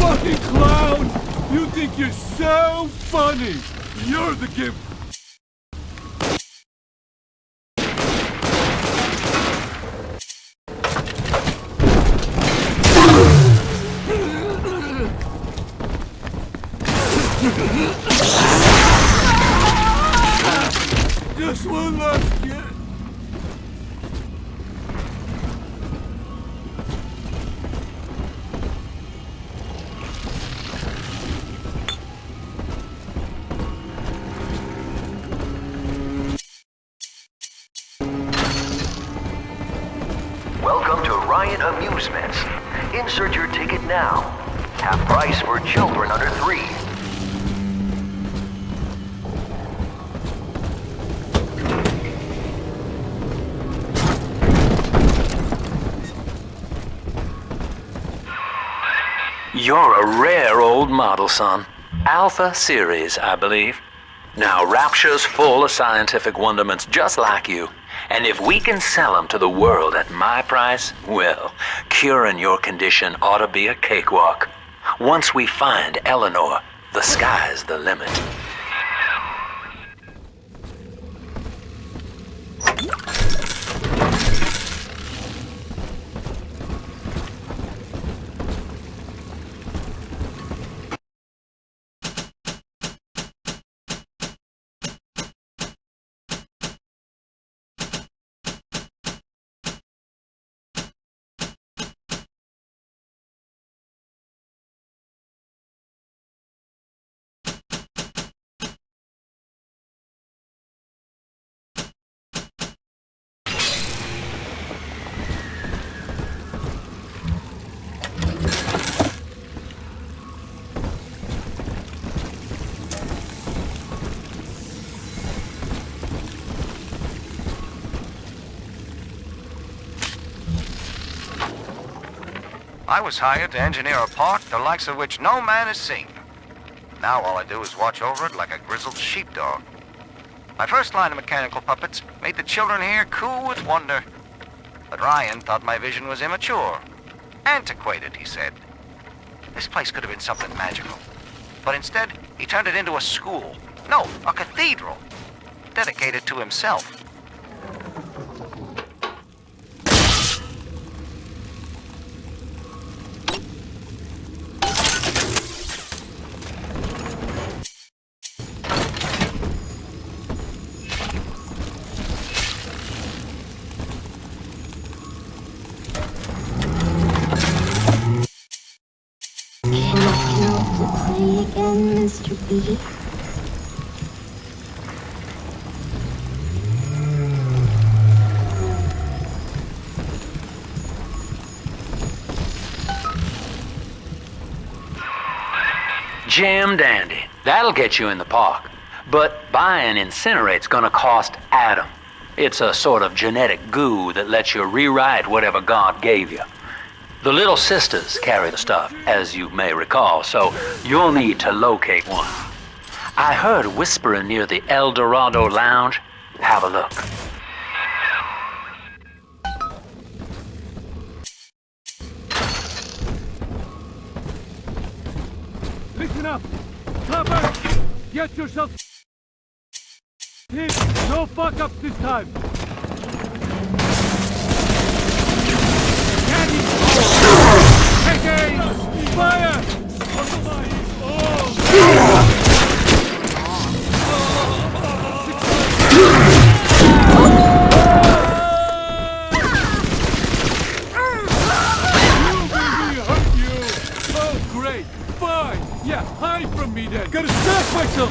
Fucking clown! You think you're so funny! You're the gift! Just one last get. Welcome to Ryan Amusements. Insert your ticket now. Half price for children under 3. You're a rare old model, son. Alpha series, I believe. Now, Rapture's full of scientific wonderments just like you. And if we can sell them to the world at my price, well, curing your condition ought to be a cakewalk. Once we find Eleanor, the sky's the limit. I was hired to engineer a park the likes of which no man has seen. Now all I do is watch over it like a grizzled sheepdog. My first line of mechanical puppets made the children here coo with wonder. But Ryan thought my vision was immature. Antiquated, he said. This place could have been something magical. But instead, he turned it into a school. No, a cathedral. Dedicated to himself. Play again, Mr. B. Jam dandy. That'll get you in the park. But buying Incinerate's gonna cost Adam. It's a sort of genetic goo that lets you rewrite whatever God gave you. The little sisters carry the stuff, as you may recall, so you'll need to locate one. I heard whispering near the El Dorado Lounge. Have a look. Listen up! Clever! Get yourself... No fuck-ups this time! Take aim! Fire! Oh, great! Fine! Yeah, hide from me then! Gotta stash myself!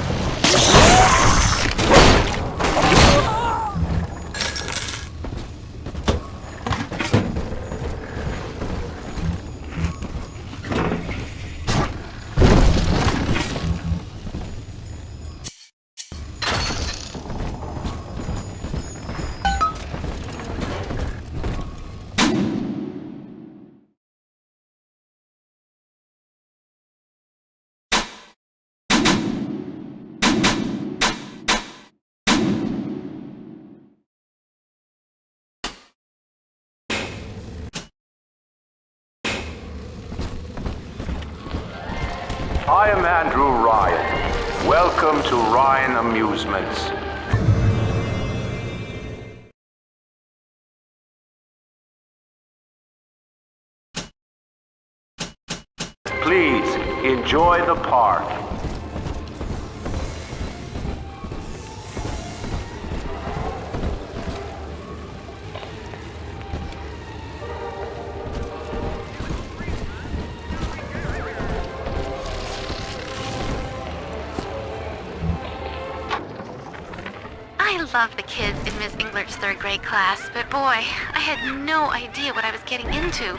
I am Andrew Ryan. Welcome to Ryan Amusements. Please, enjoy the park. I love the kids in Miss Englert's third grade class, but boy, I had no idea what I was getting into.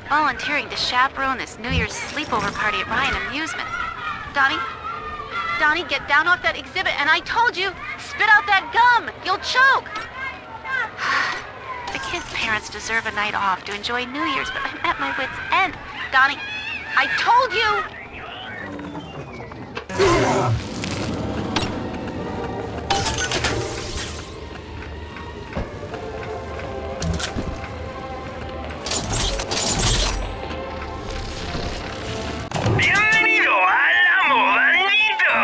Volunteering to chaperone this New Year's sleepover party at Ryan Amusements. Donnie, get down off that exhibit, and I told you, spit out that gum! You'll choke! The kids' parents deserve a night off to enjoy New Year's, but I'm at my wit's end. Donnie, I told you! Bienvenido al Modanito.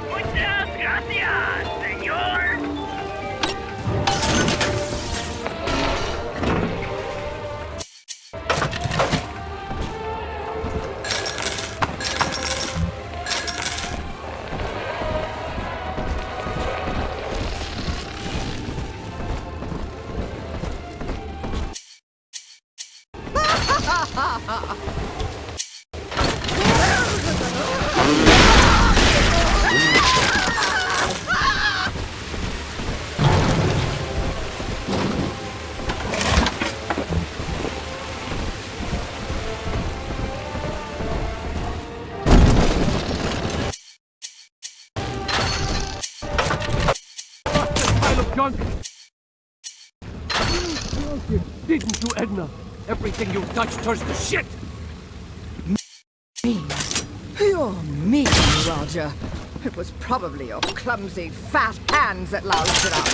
Muchas gracias, señor. Pile of junk! Didn't you, Edna? Everything you touch turns to shit! You're mean, Roger. It was probably your clumsy, fat hands that loused it up.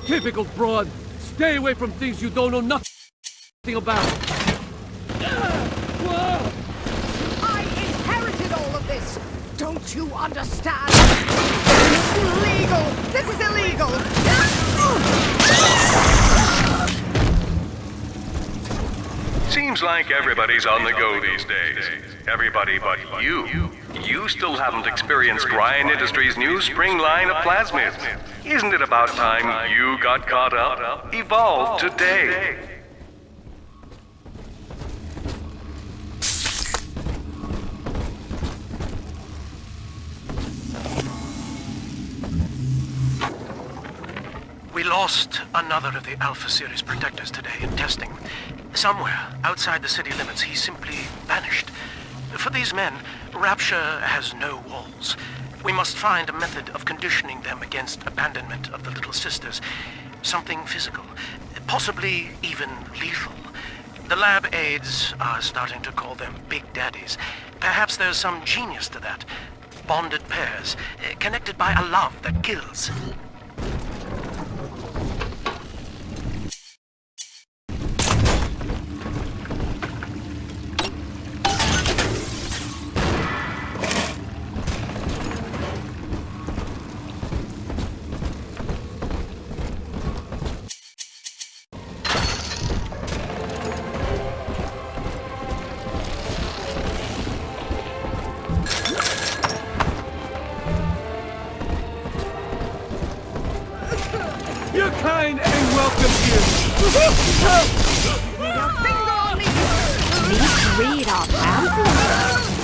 Typical broad. Stay away from things you don't know nothing about. I inherited all of this. Don't you understand? It's illegal. This is illegal. Seems like everybody's on the go these days. Everybody but you. You still haven't experienced Ryan Industries' new spring line of plasmids. Isn't it about time you got caught up? Evolve today. We lost another of the Alpha Series protectors today in testing. Somewhere outside the city limits, he simply vanished. For these men, Rapture has no walls. We must find a method of conditioning them against abandonment of the Little Sisters. Something physical, possibly even lethal. The lab aides are starting to call them Big Daddies. Perhaps there's some genius to that. Bonded pairs, connected by a love that kills. Your kind ain't welcome here! Your finger on me! Need to read our pamphlets.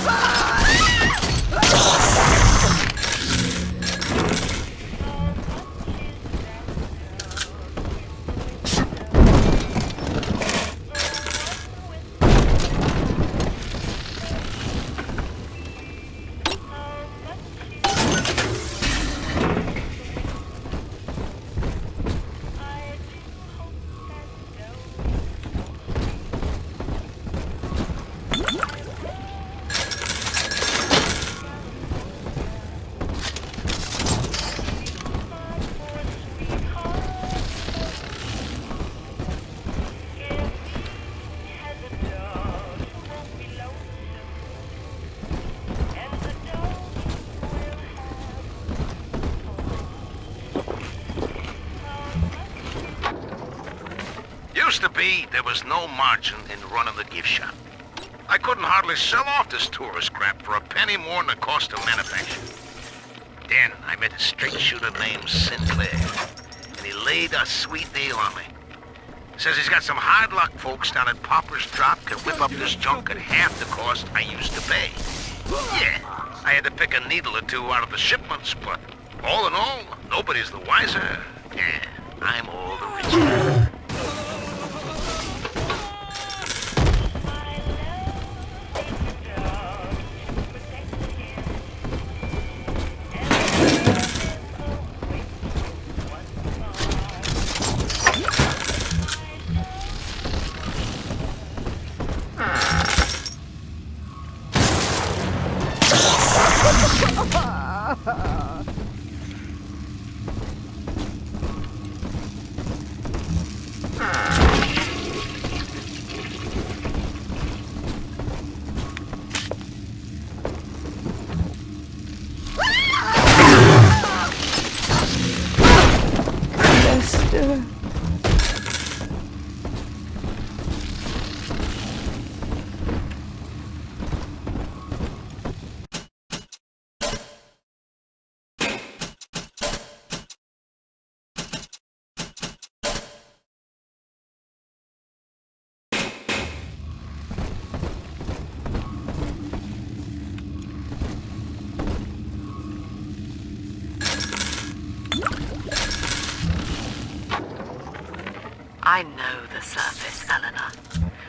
Used to be, there was no margin in running the gift shop. I couldn't hardly sell off this tourist crap for a penny more than the cost of manufacture. Then I met a straight shooter named Sinclair, and he laid a sweet deal on me. Says he's got some hard luck folks down at Popper's Drop can whip up this junk at half the cost I used to pay. Yeah, I had to pick a needle or two out of the shipments, but all in all, nobody's the wiser. Yeah, I'm all the richer. I know the surface, Eleanor.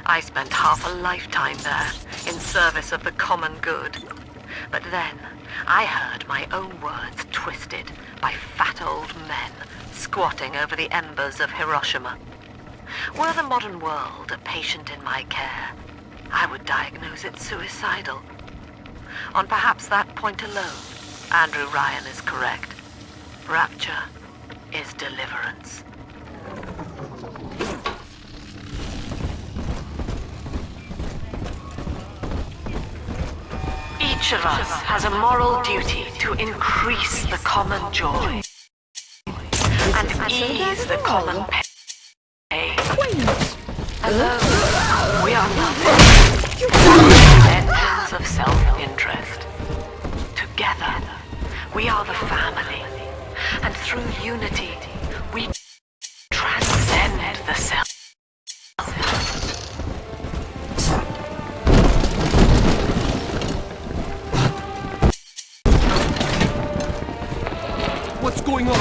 I spent half a lifetime there, in service of the common good. But then, I heard my own words twisted by fat old men squatting over the embers of Hiroshima. Were the modern world a patient in my care, I would diagnose it suicidal. On perhaps that point alone, Andrew Ryan is correct. Rapture is deliverance. Each of us has a moral duty to increase the common joy and ease the common pain. Alone, we are nothing. Engines of self-interest. Together, we are the family, and through unity, we transcend the self. What's going on?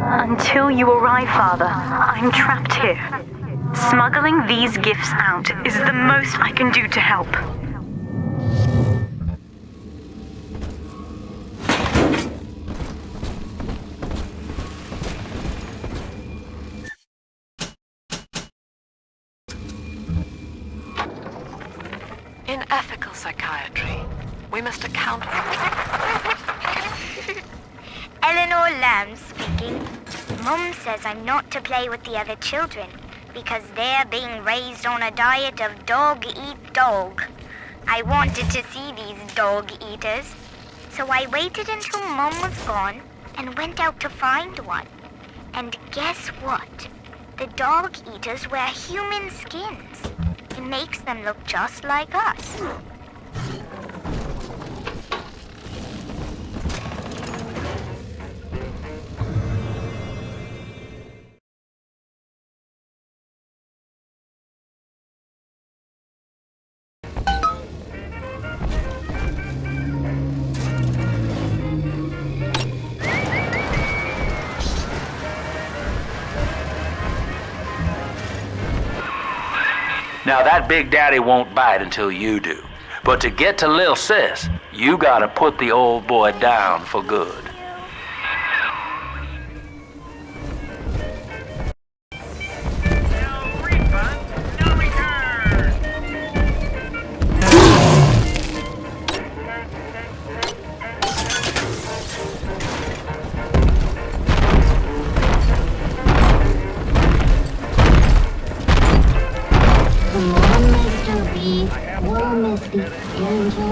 Until you arrive, Father, I'm trapped here. Smuggling these gifts out is the most I can do to help. In ethical psychiatry, we must account for... Eleanor Lamb speaking. Mum says I'm not to play with the other children because they're being raised on a diet of dog-eat-dog. I wanted to see these dog-eaters, so I waited until Mum was gone and went out to find one. And guess what? The dog-eaters wear human skins. It makes them look just like us. Now that Big Daddy won't bite until you do. But to get to Lil Sis, you gotta put the old boy down for good.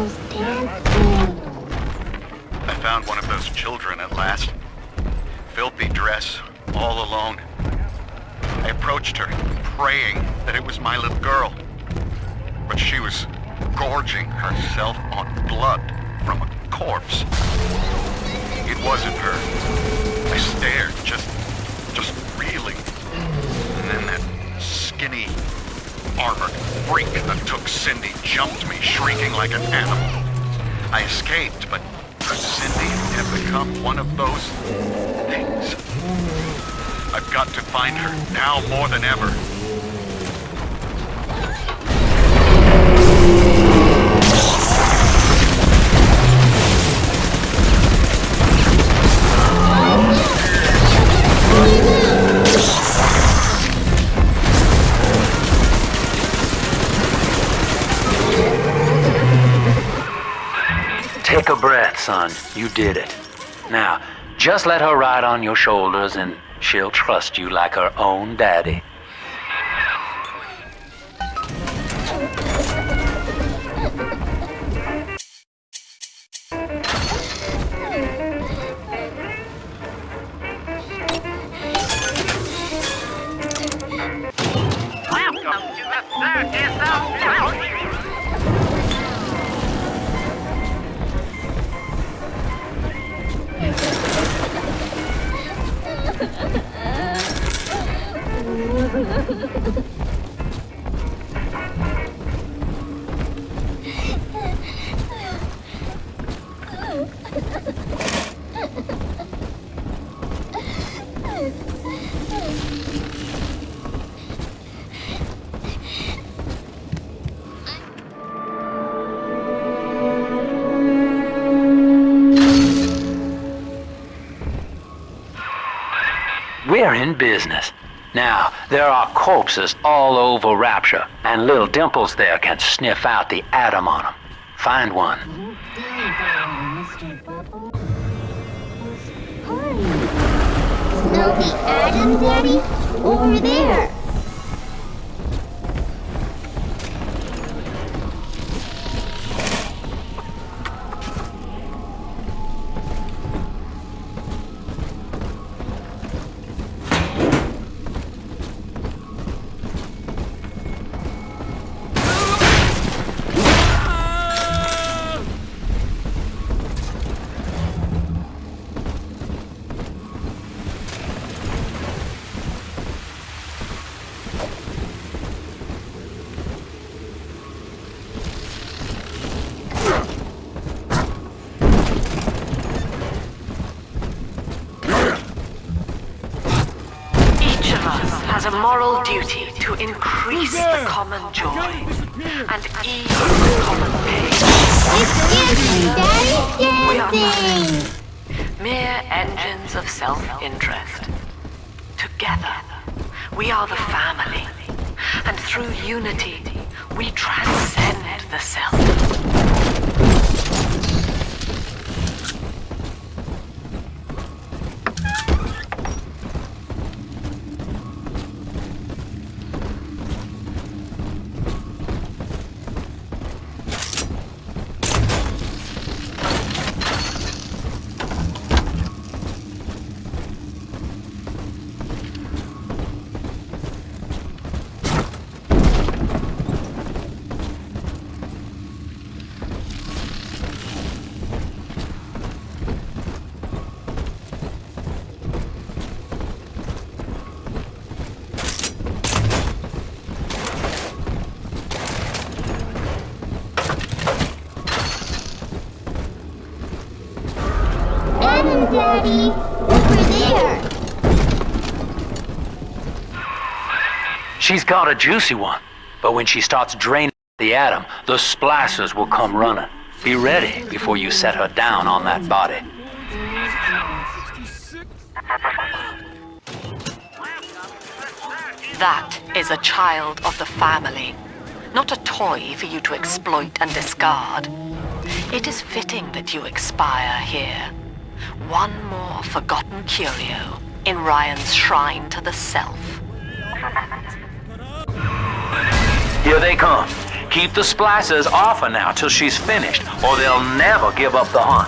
girls dancing. I found one of those children at last. Filthy dress, all alone. I approached her, praying that it was my little girl. But she was gorging herself on blood from a corpse. It wasn't her. I stared, just reeling. And then that skinny, armored freak that took Cindy jumped me, shrieking like an animal. I escaped, but Cindy had become one of those things. I've got to find her, now more than ever. Take a breath, son. You did it. Now, just let her ride on your shoulders and she'll trust you like her own daddy. We're in business. Now, there are corpses all over Rapture, and little Dimples there can sniff out the atom on them. Find one. Smell the atom, Daddy? Over there. Has a moral duty to increase the common joy and ease the common pain. We are not mere engines of self-interest. Together, we are the family, and through unity, we transcend the self. Daddy, over there. She's got a juicy one, but when she starts draining the atom, the splashers will come running. Be ready before you set her down on that body. That is a child of the family, not a toy for you to exploit and discard. It is fitting that you expire here. One more forgotten curio in Ryan's shrine to the self. Here they come. Keep the splicers off her now till she's finished, or they'll never give up the hunt.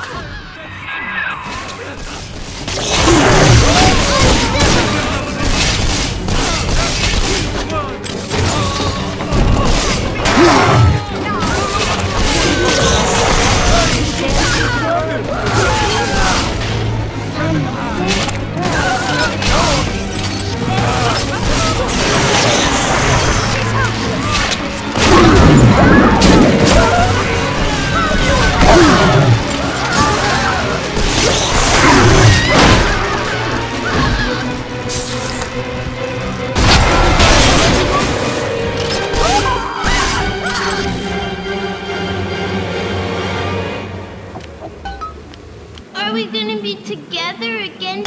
Are we gonna be together again?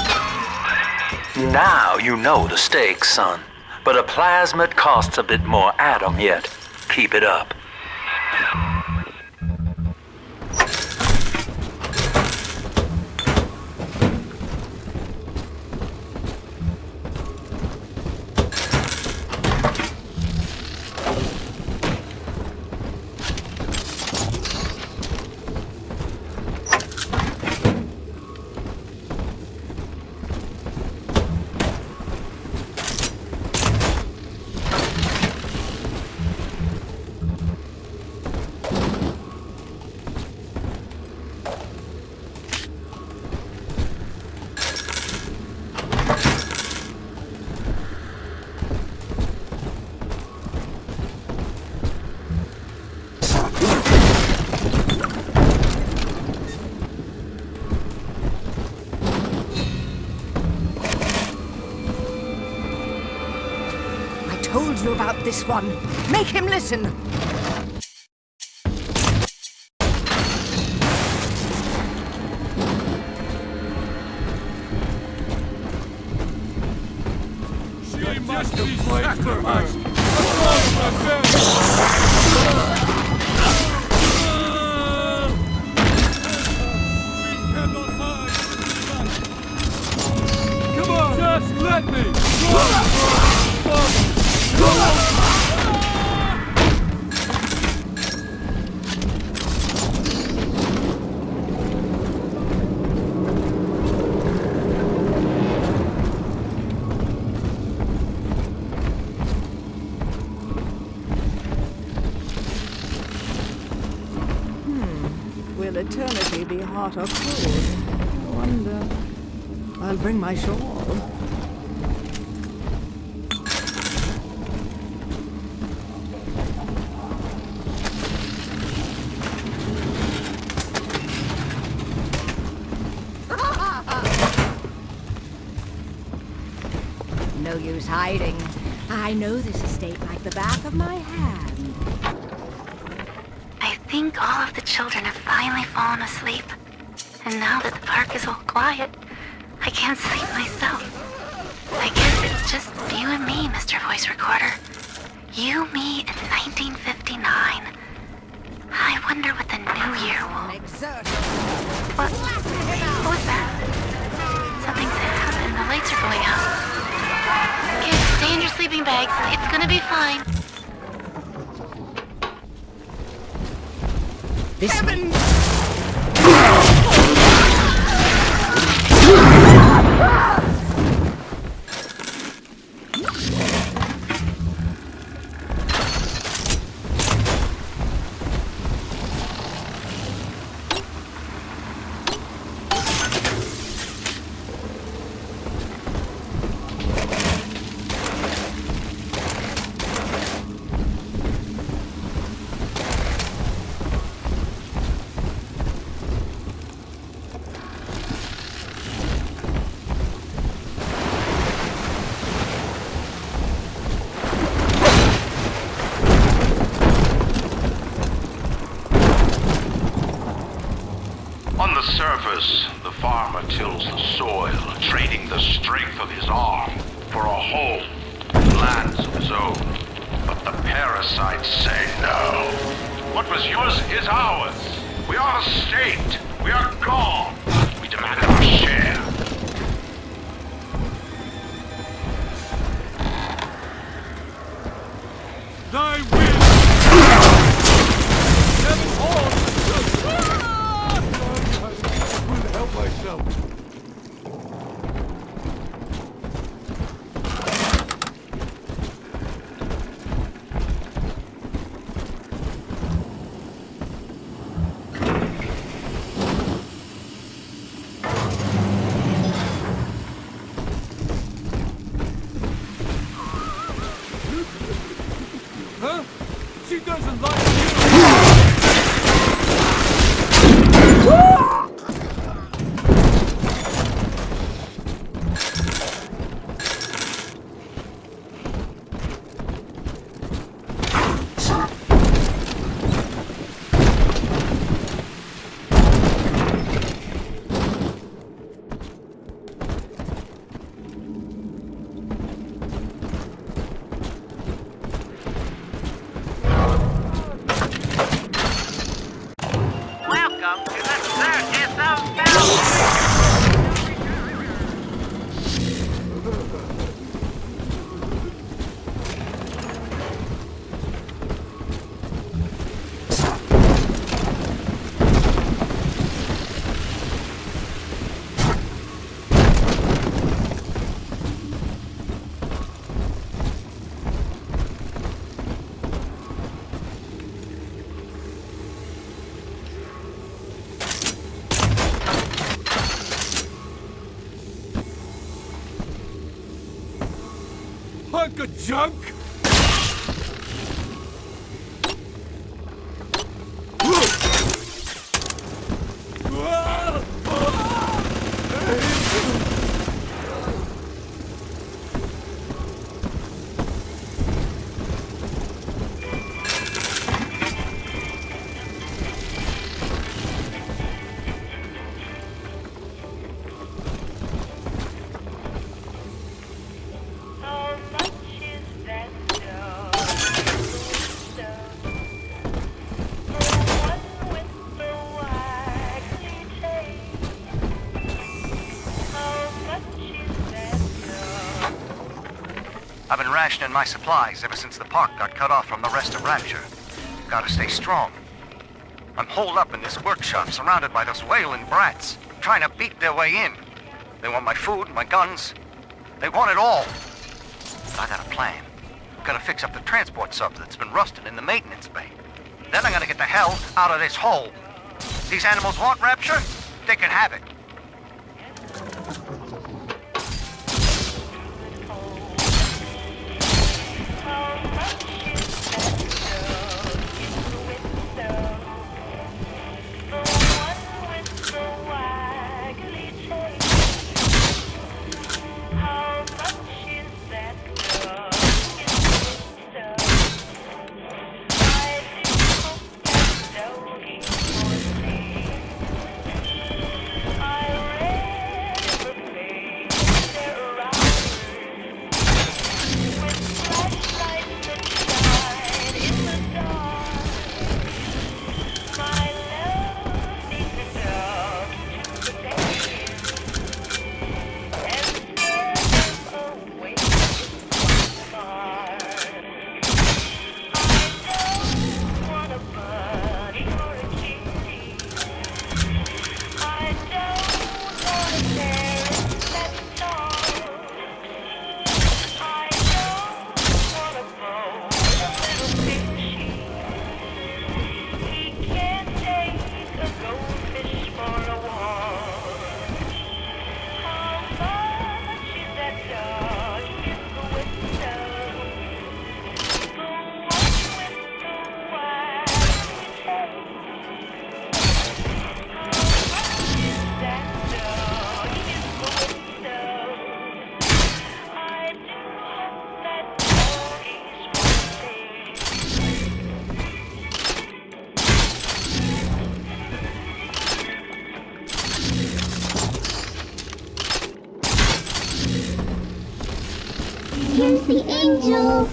Now you know the stakes, son. But a plasmid costs a bit more Adam yet. Keep it up. Told you about this one. Make him listen. She must be placed for us. What's wrong with my family? We cannot hide. Come on, just let me. Will eternity be hot or cold? I wonder. I'll bring my shawl. No use hiding. I know this estate like the back of my hand. I think all of the children have finally fallen asleep. And now that the park is all quiet, I can't sleep myself. I guess it's just you and me, Mr. Voice Recorder. You, me, in 1959. I wonder what the new year will... What? What was that? Something's happened. The lights are going out. Okay, stay in your sleeping bags. It's gonna be fine. This way. On the surface, the farmer tills the soil, trading the strength of his arm for a home, lands of his own. But the parasites say no. What was yours is ours. We are the state. We are gone. We demand our share. Thy will! jump to the circus of balance. Hunk of junk! I've been rationing my supplies ever since the park got cut off from the rest of Rapture. Gotta stay strong. I'm holed up in this workshop surrounded by those wailing brats, trying to beat their way in. They want my food, my guns. They want it all. But I got a plan. I'm gonna fix up the transport sub that's been rusting in the maintenance bay. Then I'm gonna get the hell out of this hole. These animals want Rapture? They can have it. Here's the angel.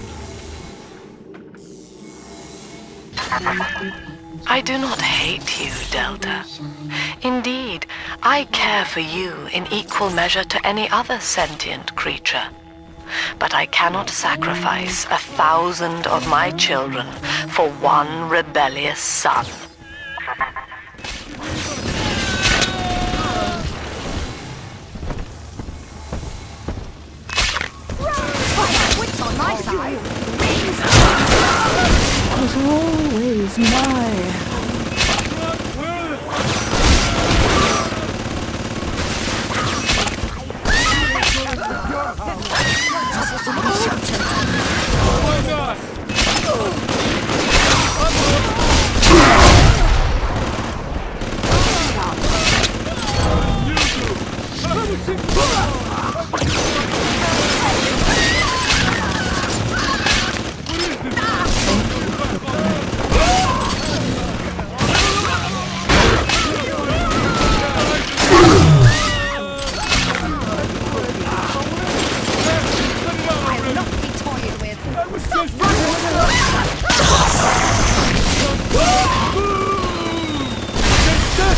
I do not hate you, Delta. Indeed, I care for you in equal measure to any other sentient creature. But I cannot sacrifice 1,000 of my children for one rebellious son. Wits on my side. Was always my. Oh my God!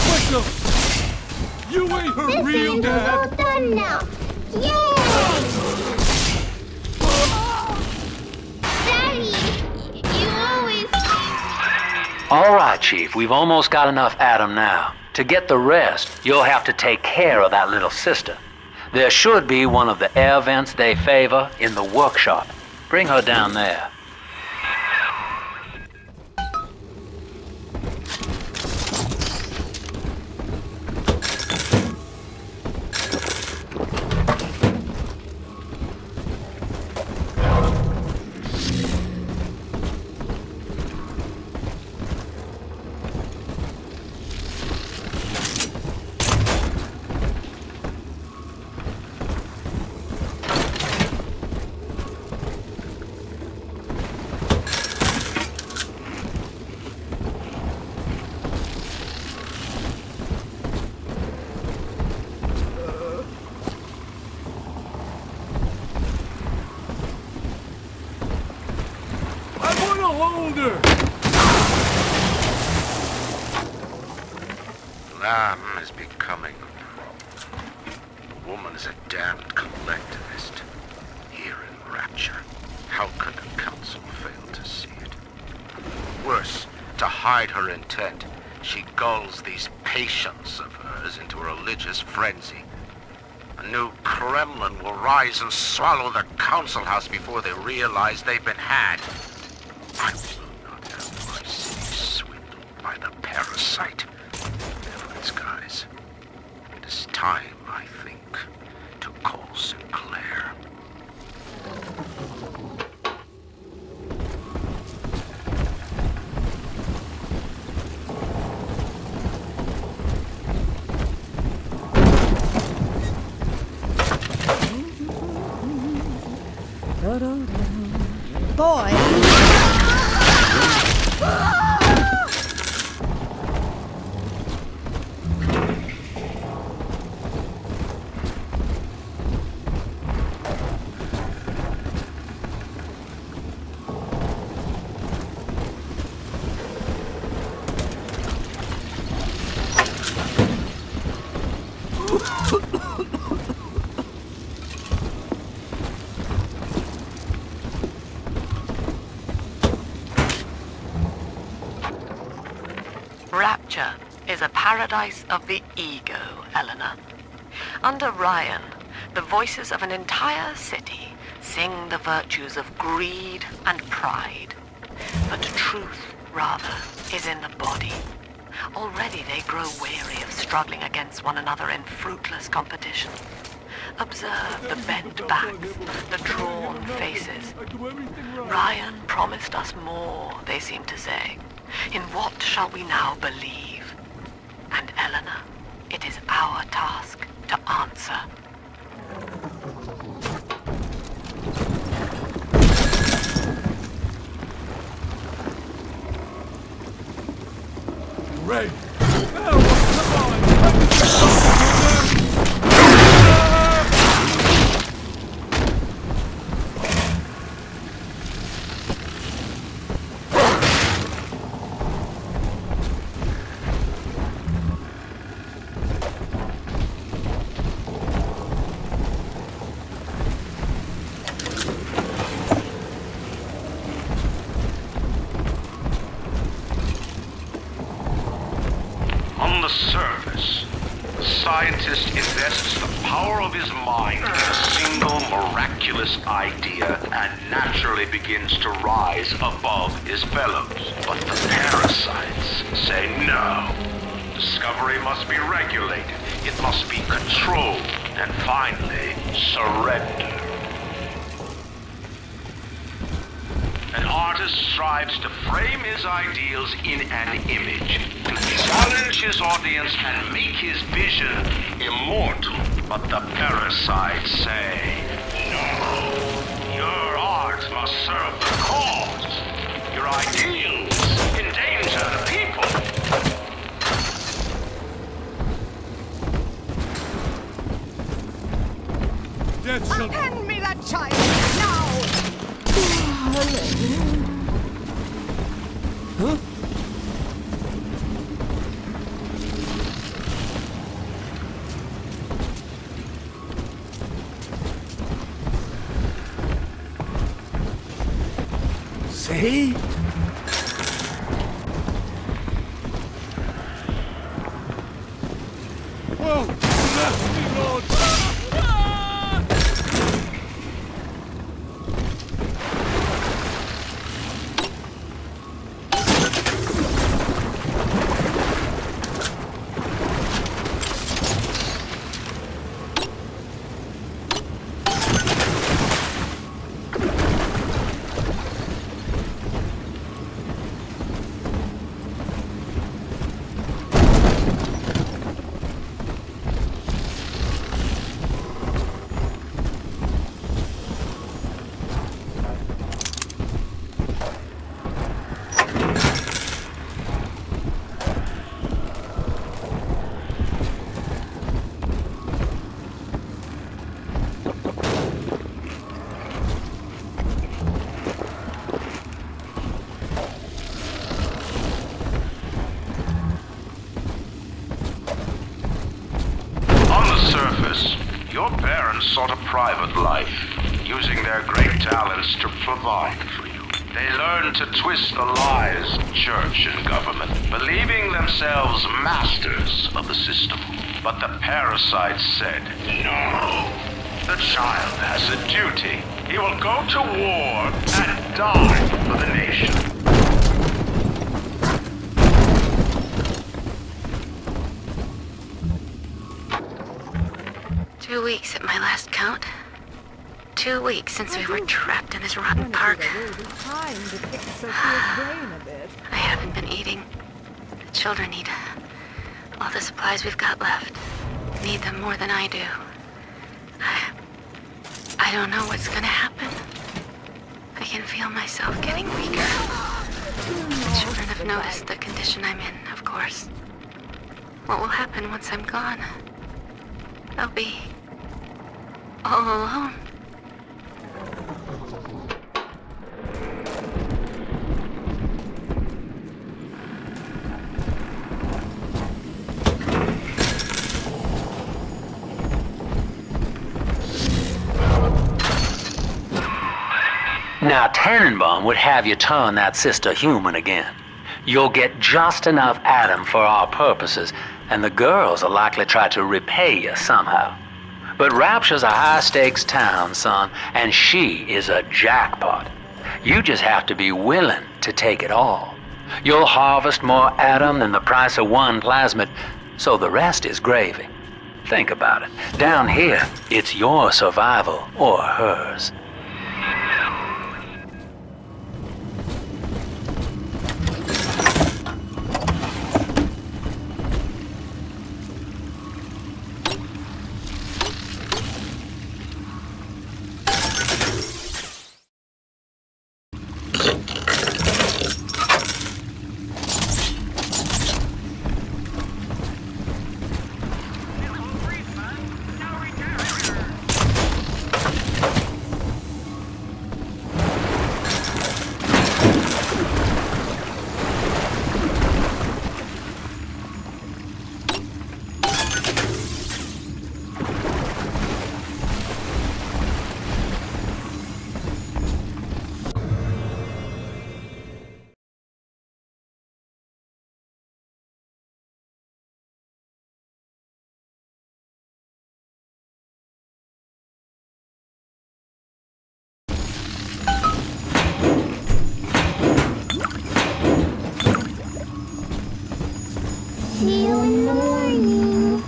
myself! You ain't her This real angel's all dad! done now. Yay! Daddy, you always... All right, Chief, we've almost got enough Adam now. To get the rest, you'll have to take care of that little sister. There should be one of the air vents they favor in the workshop. Bring her down there. Lamb is becoming a problem. The woman is a damned collectivist. Here in Rapture, how could the council fail to see it? Worse, to hide her intent, she gulls these patients of hers into a religious frenzy. A new Kremlin will rise and swallow the council house before they realize they've been had. I will not have my city swindled by the parasite. Guys, it is time, I think, to call Sinclair. Boy! Rapture is a paradise of the ego, Eleanor. Under Ryan, the voices of an entire city sing the virtues of greed and pride. But truth, rather, is in the body. Already they grow weary of struggling against one another in fruitless competition. Observe the bent backs, the drawn faces. Ryan promised us more, they seem to say. In what shall we now believe? And Eleanor, it is our task to answer. Ray! Oh, come on! On the surface, the scientist invests the power of his mind in a single miraculous idea and naturally begins to rise above his fellows. But the parasites say no. Discovery must be regulated, it must be controlled, and finally, surrender. An artist strives to frame his ideals in an image, to challenge his audience and make his vision immortal. But the parasites say, no, your art must serve the cause. Your ideals endanger the people. Hand me that child, now! Huh? Hey? Whoa! Nasty Lord! Your parents sought a private life, using their great talents to provide for you. They learned to twist the lies of church and government, believing themselves masters of the system. But the parasites said, no, the child has a duty. He will go to war and die for the nation. 2 weeks at my last count. 2 weeks since we were trapped in this rotten park. I haven't been eating. The children need all the supplies we've got left. Need them more than I do. I don't know what's gonna happen. I can feel myself getting weaker. The children have noticed the condition I'm in, of course. What will happen once I'm gone? I'll be all alone. Now, Tannenbaum would have you turn that sister human again. You'll get just enough Adam for our purposes, and the girls will likely try to repay you somehow. But Rapture's a high-stakes town, son, and she is a jackpot. You just have to be willing to take it all. You'll harvest more Adam than the price of one plasmid, so the rest is gravy. Think about it. Down here, it's your survival or hers. See you in the morning.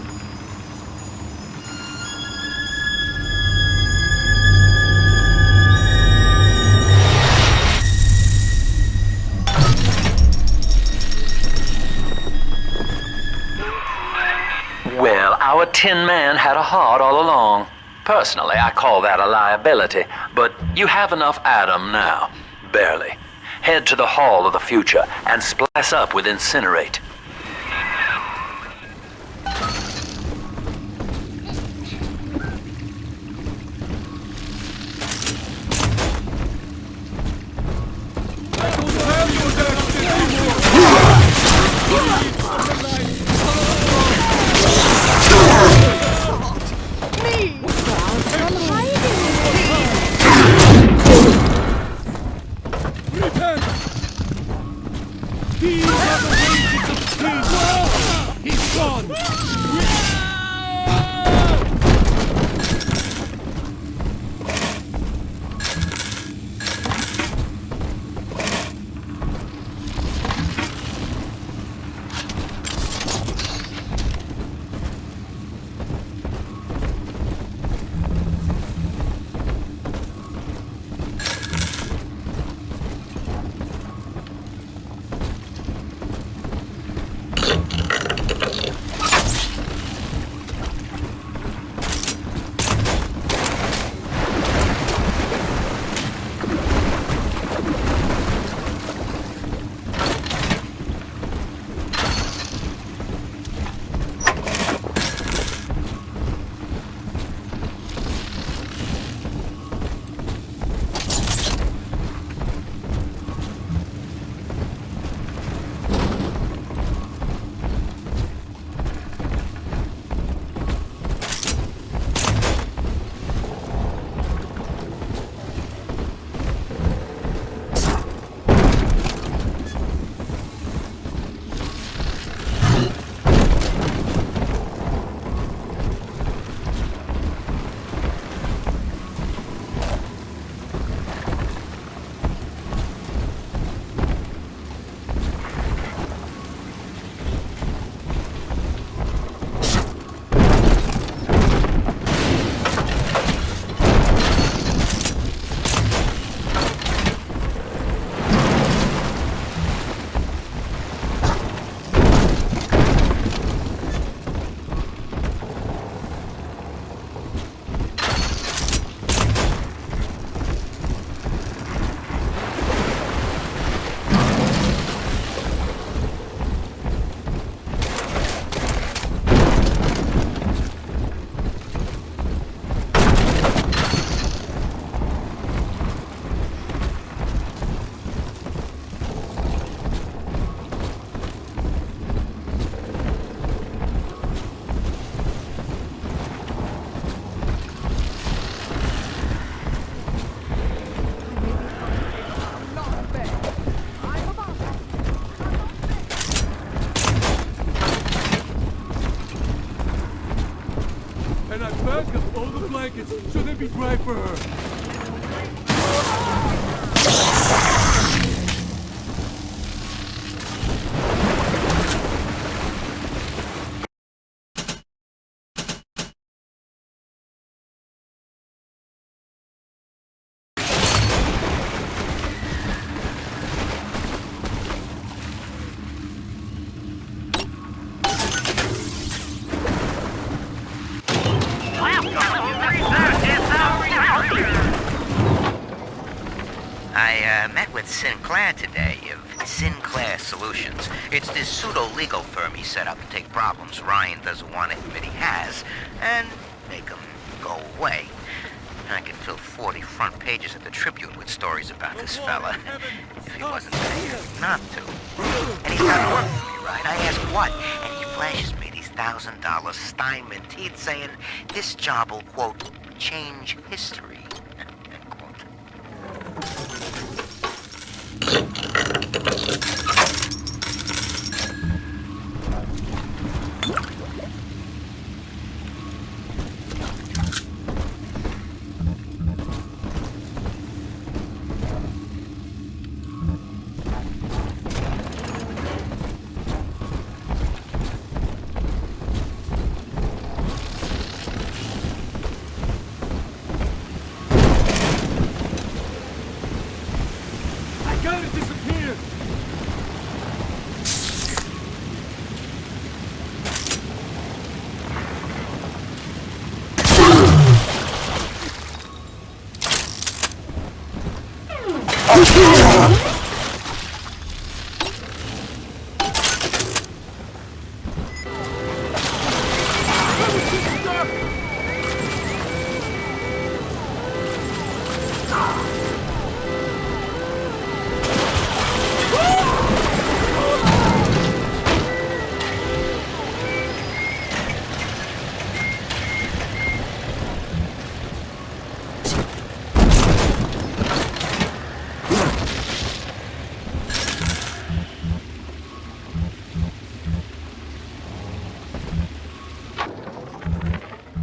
Well, our Tin Man had a heart all along. Personally, I call that a liability, but you have enough Adam now. Barely. Head to the Hall of the Future and splice up with Incinerate. Repent! Back up all the blankets so they'll be dry for her. I met with Sinclair today of Sinclair Solutions. It's this pseudo-legal firm he set up to take problems Ryan doesn't want to admit he has and make them go away. I could fill 40 front pages of the Tribune with stories about this fella if he wasn't paying not to. And he's got work for me, right? I ask what, and he flashes me these $1,000 Steinman teeth saying this job will, quote, change history.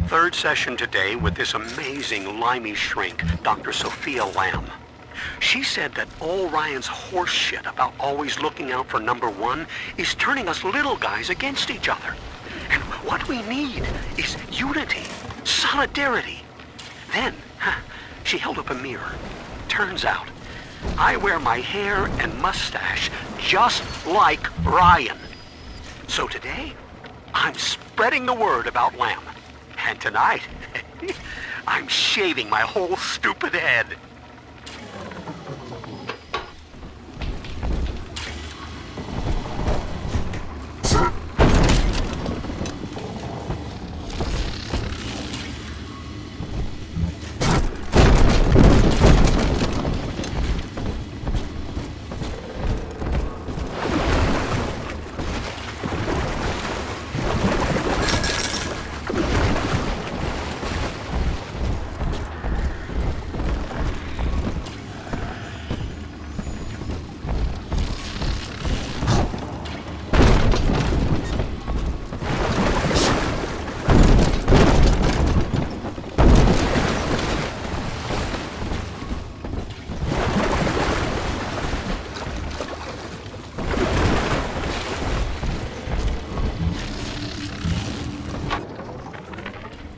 Third session today with this amazing limey shrink, Dr. Sophia Lamb. She said that all Ryan's horse shit about always looking out for number one is turning us little guys against each other. And what we need is unity, solidarity. Then, she held up a mirror. Turns out, I wear my hair and mustache just like Ryan. So today, I'm spreading the word about Lamb. And tonight, I'm shaving my whole stupid head.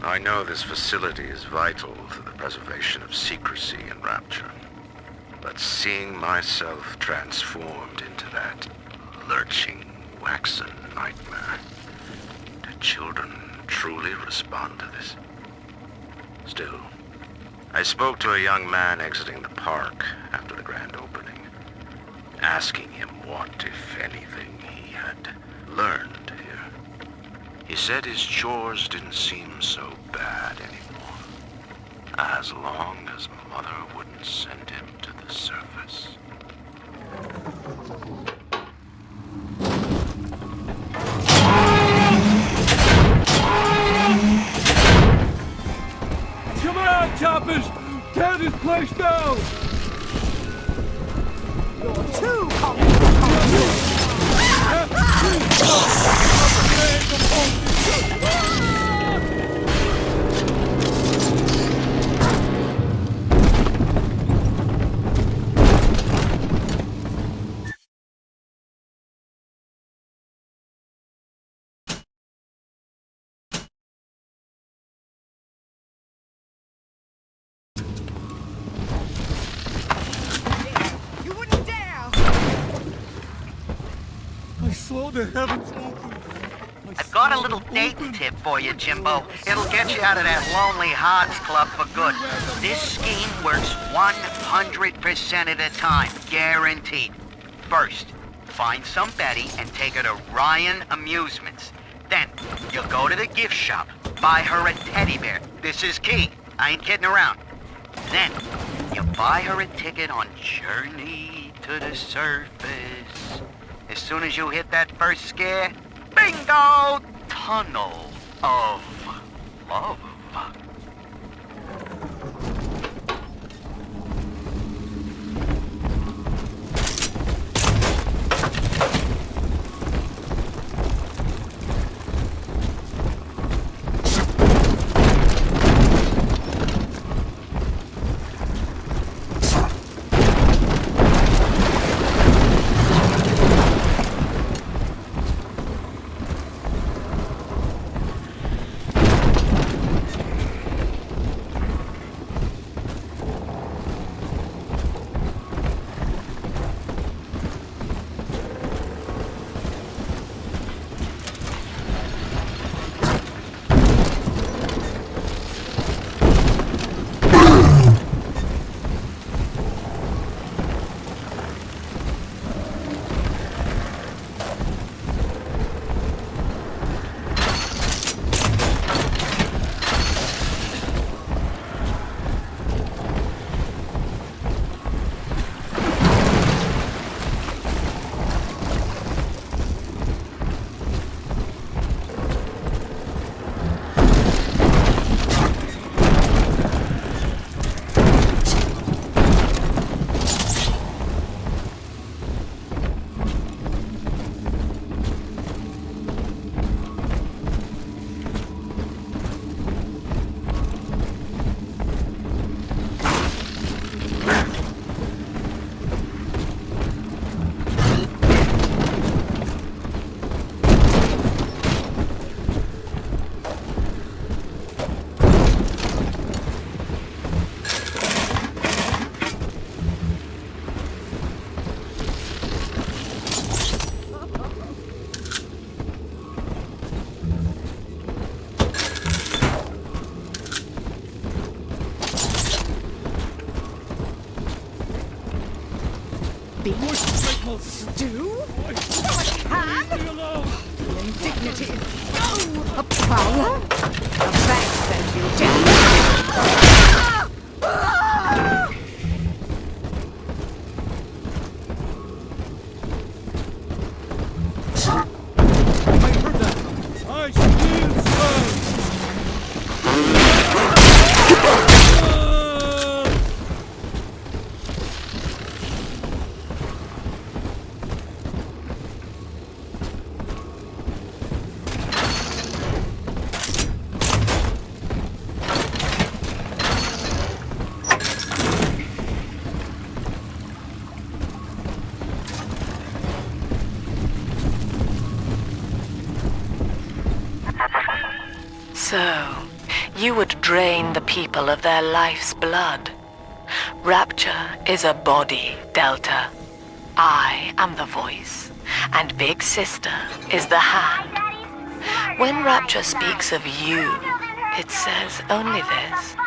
I know this facility is vital to the preservation of secrecy and Rapture, but seeing myself transformed into that lurching, waxen nightmare, do children truly respond to this? Still, I spoke to a young man exiting the park after the grand opening, asking him what, if anything, he had learned here. He said his chores didn't seem so bad anymore, as long as Mother wouldn't send him to the surface. Come on, choppers! Tear this place down! You're too complicated. the heavens open. I've got a little dating tip for you, Jimbo. It'll get you out of that lonely hearts club for good. This scheme works 100% of the time, guaranteed. First, find some Betty and take her to Ryan Amusements. Then, you'll go to the gift shop, buy her a teddy bear. This is key. I ain't kidding around. Then, you buy her a ticket on Journey to the Surface. As soon as you hit that first scare, bingo! Tunnel of love. Stew? Not a can? The indignity. No! A prowler? The bank says you did. I heard that. I still smell. So, you would drain the people of their life's blood. Rapture is a body, Delta. I am the voice, and Big Sister is the hand. When Rapture speaks of you, it says only this.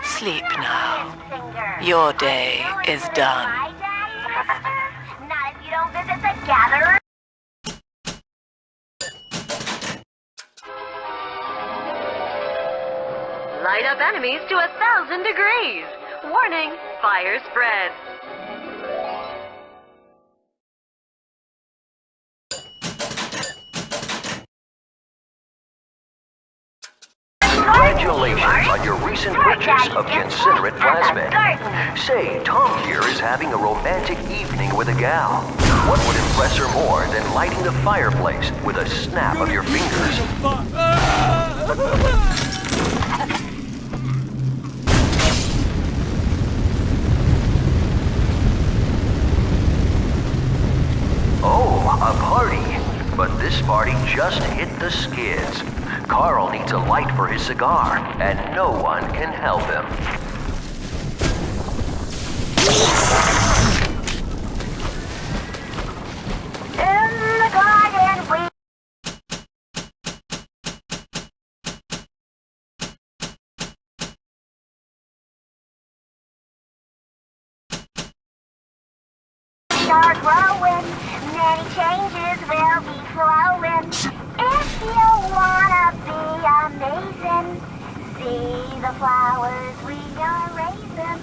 Sleep now. Your day is done. Not if you don't visit the gatherer. Light up enemies to 1,000 degrees. Warning, fire spreads. Congratulations on your recent purchase of the incinerate plasmid. Say, Tom here is having a romantic evening with a gal. What would impress her more than lighting the fireplace with a snap of your fingers? Oh, a party. But this party just hit the skids. Carl needs a light for his cigar, and no one can help him. In the garden start growing, many changes will be flowing. If you wanna be amazing, see the flowers we are raising.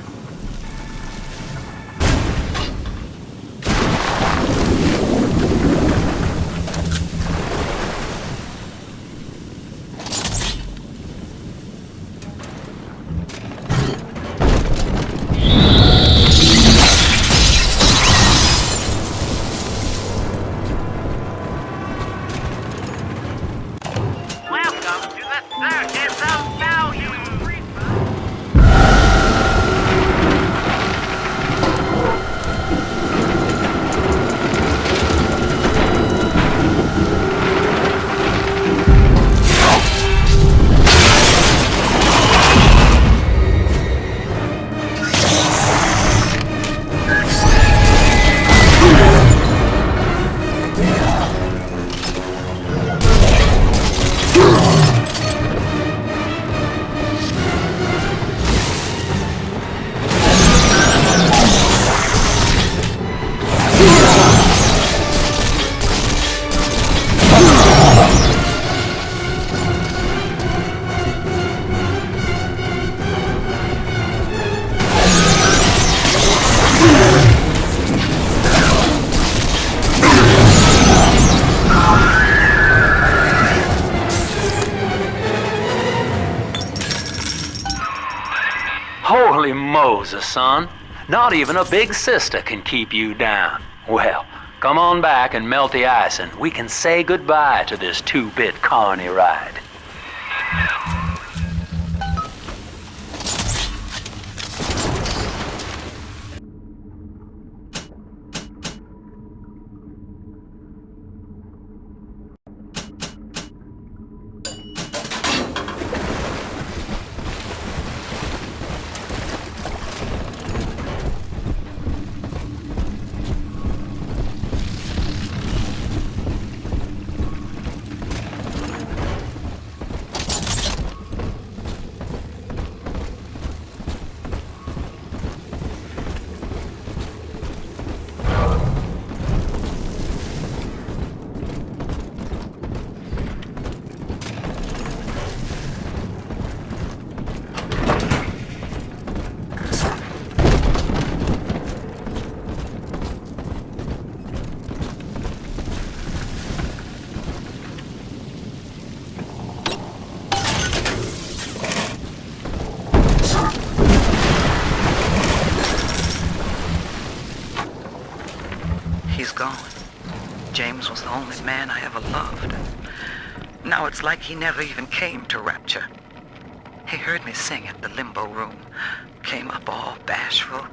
Welcome to the Circus of Value. Holy Moses, son. Not even a big sister can keep you down. Well, come on back and melt the ice and we can say goodbye to this 2-bit carny ride. He's gone. James was the only man I ever loved. Now it's like he never even came to Rapture. He heard me sing at the limbo room, came up all bashful.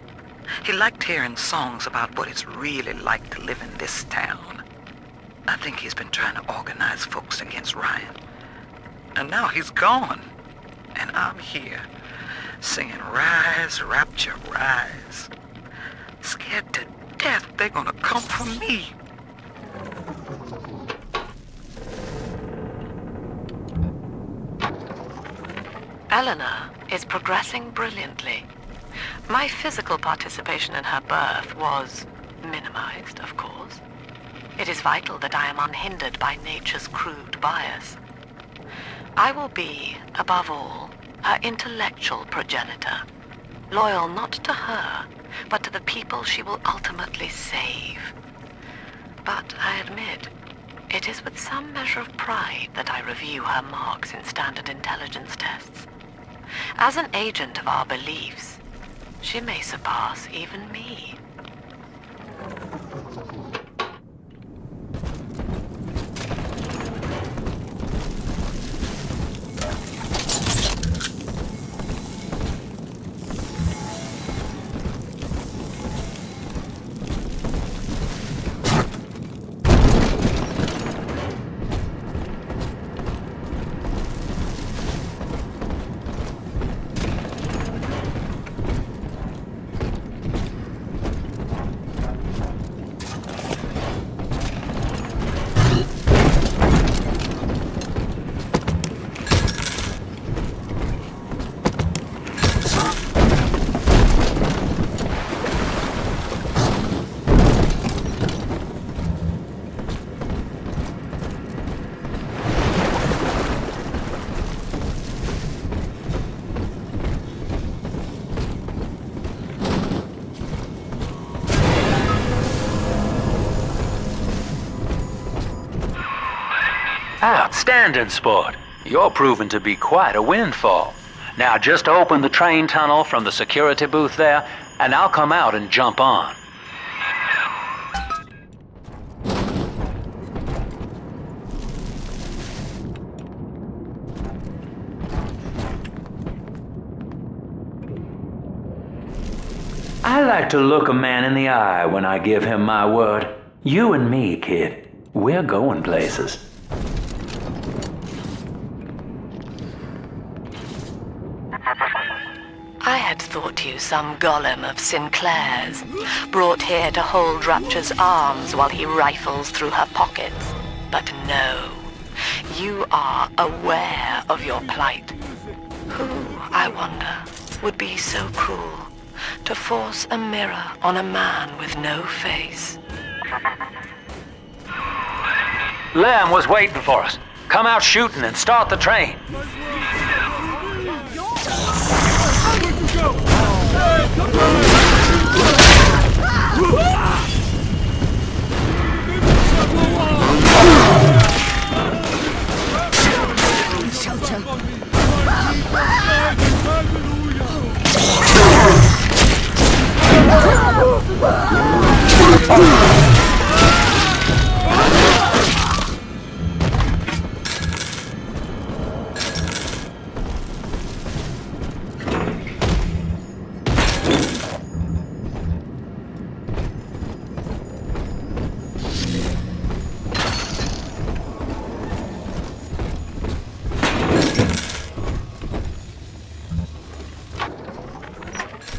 He liked hearing songs about what it's really like to live in this town. I think he's been trying to organize folks against Ryan. And now he's gone. And I'm here, singing Rise, Rapture, Rise. Scared to death they're gonna come for me. Eleanor is progressing brilliantly. My physical participation in her birth was minimized, of course. It is vital that I am unhindered by nature's crude bias. I will be, above all, her intellectual progenitor, loyal not to her, but to the people she will ultimately save. But I admit, it is with some measure of pride that I review her marks in standard intelligence tests. As an agent of our beliefs, she may surpass even me. Outstanding sport. You're proving to be quite a windfall. Now just open the train tunnel from the security booth there, and I'll come out and jump on. I like to look a man in the eye when I give him my word. You and me, kid. We're going places. I had thought you some golem of Sinclair's, brought here to hold Rapture's arms while he rifles through her pockets. But no, you are aware of your plight. Who, I wonder, would be so cruel to force a mirror on a man with no face? Lamb was waiting for us. Come out shooting and start the train.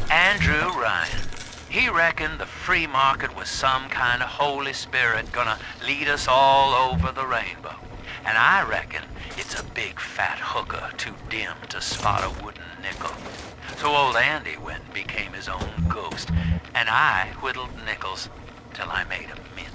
Andrew Ryan. He reckoned the free market was some kind of Holy Spirit gonna lead us all over the rainbow. And I reckon it's a big fat hooker too dim to spot a wooden nickel. So old Andy went and became his own ghost, and I whittled nickels till I made a mint.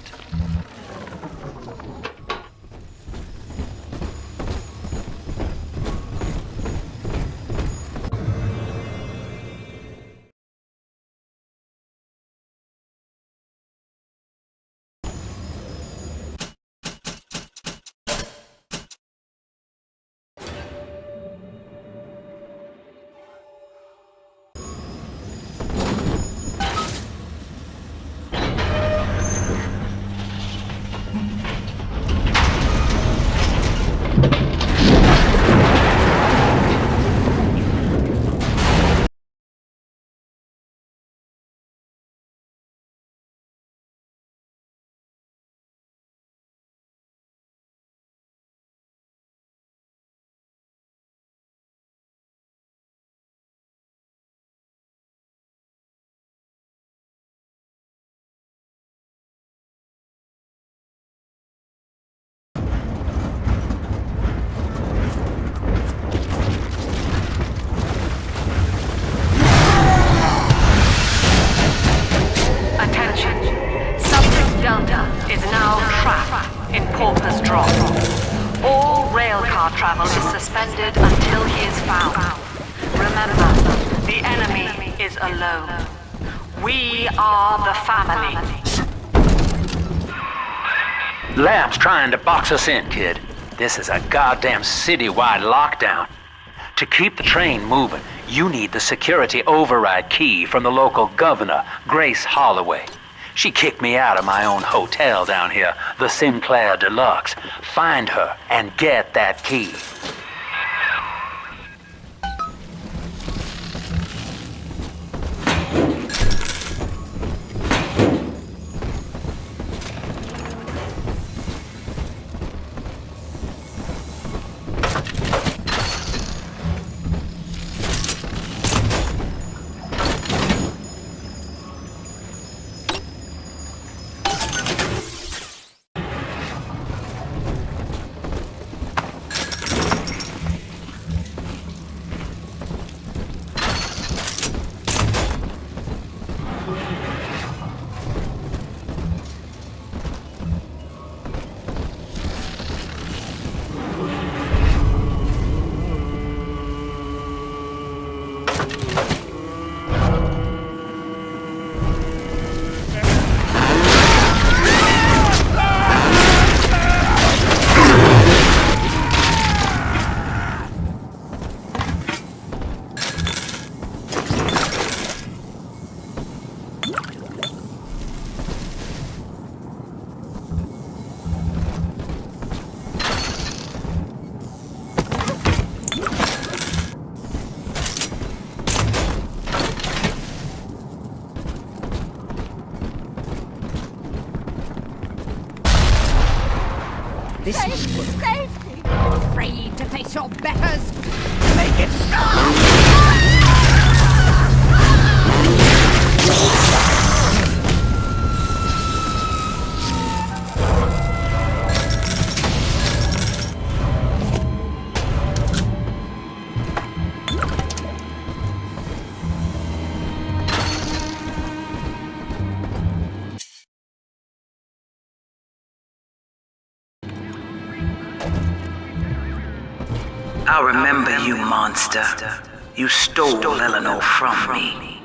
Is now trapped in Pauper's Drop. All railcar travel is suspended until he is found. Remember, the enemy is alone. We are the family. Lamb's trying to box us in, kid. This is a goddamn citywide lockdown. To keep the train moving, you need the security override key from the local governor, Grace Holloway. She kicked me out of my own hotel down here, the Sinclair Deluxe. Find her and get that key. This save me! Afraid to face your betters? Make it stop! I remember you, monster. You stole Eleanor from me.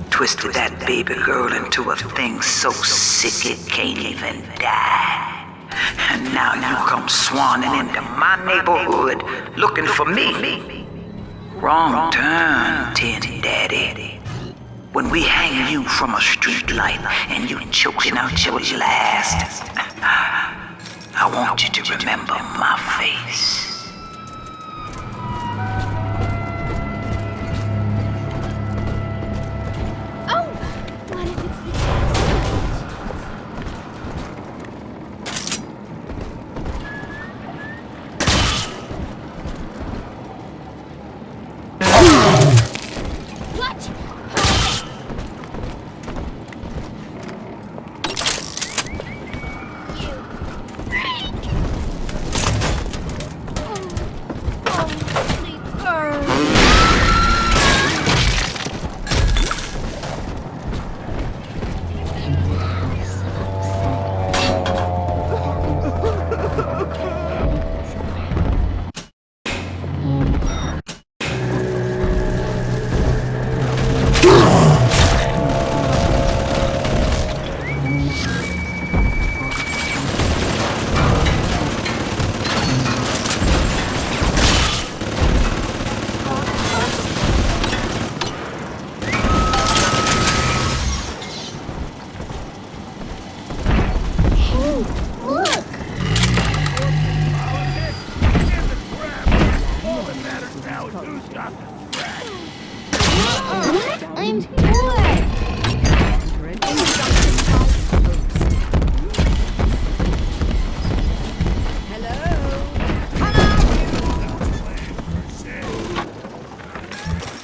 Twisted that baby girl into a thing so sick it can't even die. And now you come swanning into my neighborhood looking for me. Wrong turn, Tin Daddy. When we hang you from a street light and you choking out your last, I want you to remember my face.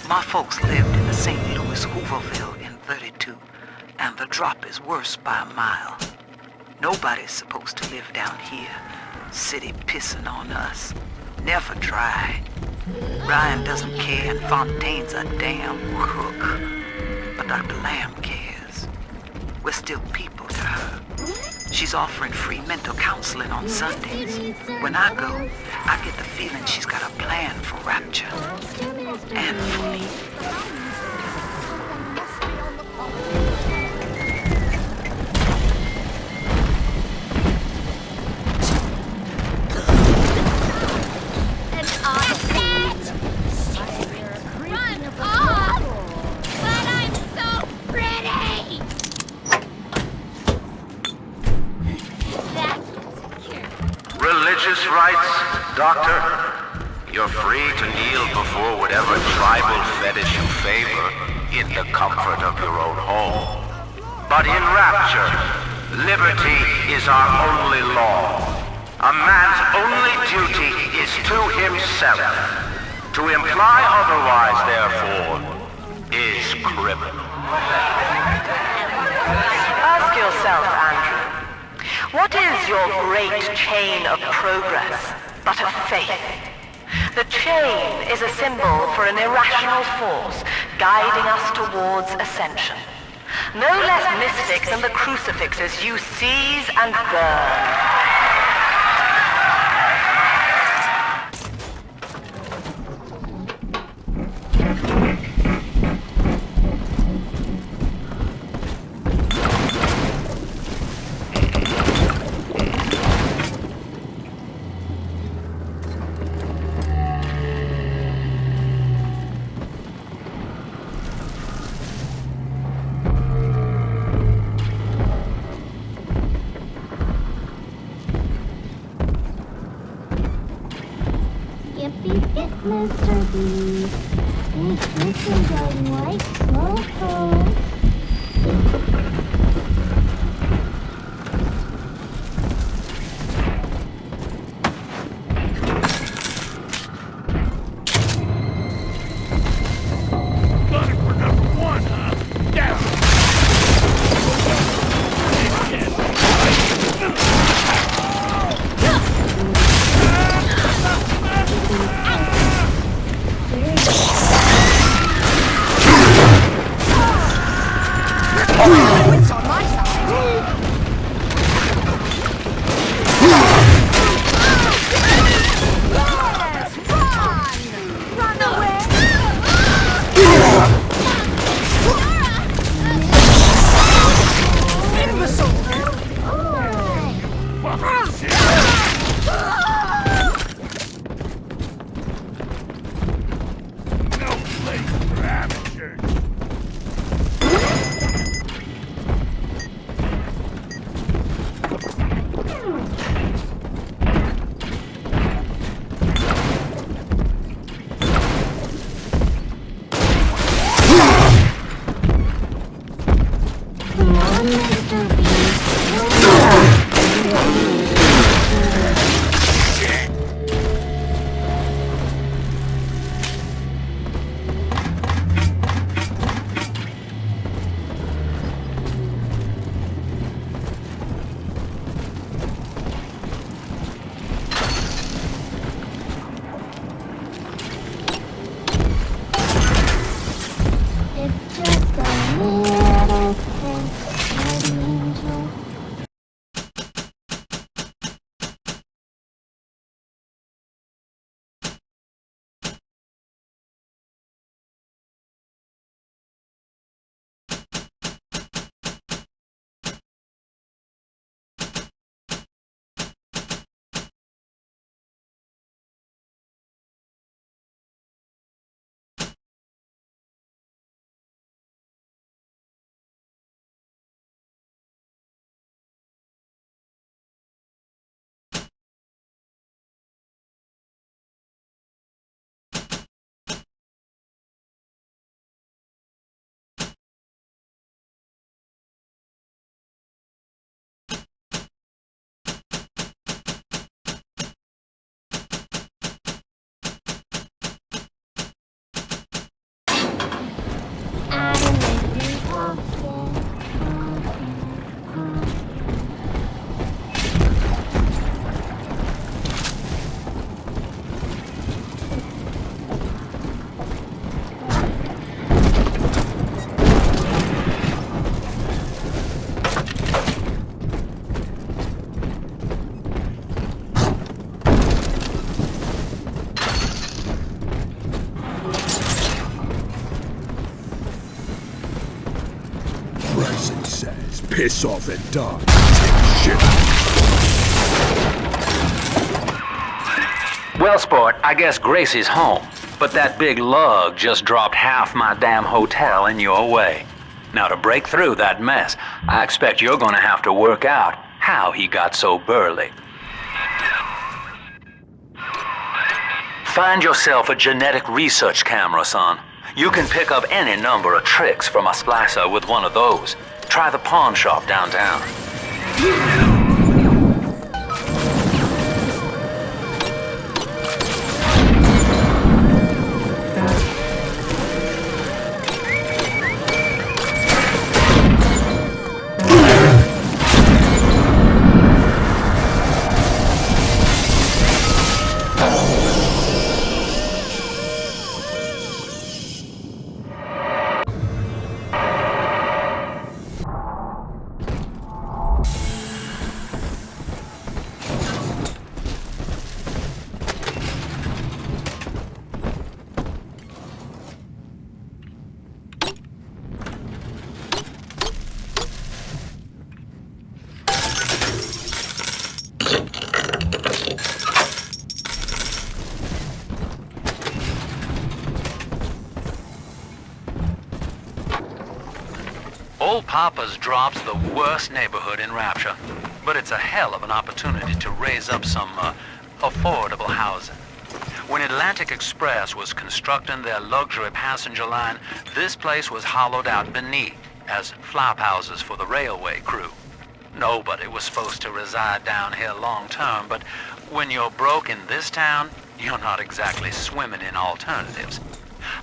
My folks lived in the St. Louis Hooverville in 32, and the drop is worse by a mile. Nobody's supposed to live down here. City pissing on us. Never tried. Ryan doesn't care, and Fontaine's a damn crook. But Dr. Lamb cares. We're still people to her. She's offering free mental counseling on Sundays. When I go, I get the feeling she's got a plan for Rapture. And for me. Religious rights, Doctor? You're free to kneel before whatever tribal fetish you favor in the comfort of your own home. But in Rapture, liberty is our only law. A man's only duty is to himself. To imply otherwise, therefore, is criminal. Ask yourself, Andrew, what is your great chain of progress but a faith? The chain is a symbol for an irrational force guiding us towards ascension. No less mystic than the crucifixes you seize and burn. Mr. B. This is a white local. Piss off and die. Take shit. Well, sport, I guess Gracie's home. But that big lug just dropped half my damn hotel in your way. Now, to break through that mess, I expect you're gonna have to work out how he got so burly. Find yourself a genetic research camera, son. You can pick up any number of tricks from a splicer with one of those. Try the pawn shop downtown. Old Papa's Drop's the worst neighborhood in Rapture, but it's a hell of an opportunity to raise up some affordable housing. When Atlantic Express was constructing their luxury passenger line, this place was hollowed out beneath as flop houses for the railway crew. Nobody was supposed to reside down here long term, but when you're broke in this town, you're not exactly swimming in alternatives.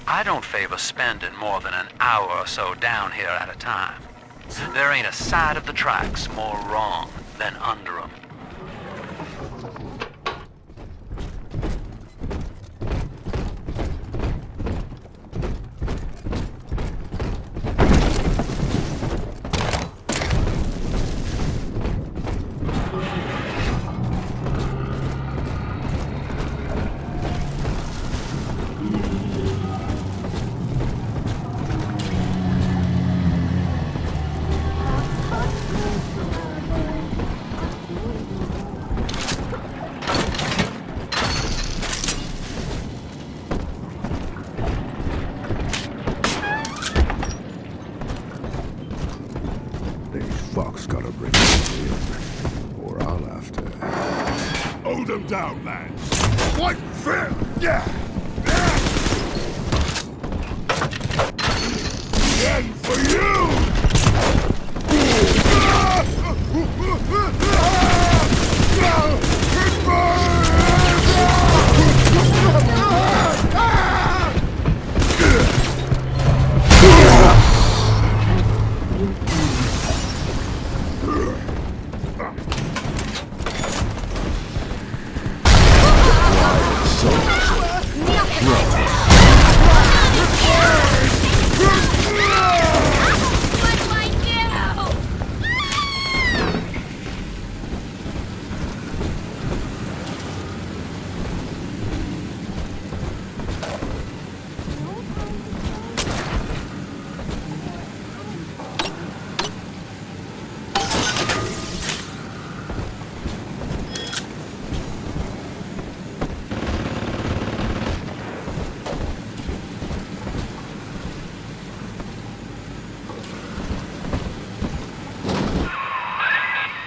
I don't favor spending more than an hour or so down here at a time. There ain't a side of the tracks more wrong than under 'em. Fox gotta bring me in, or I'll have to. Hold them down, man. What fair? Yeah. End for you.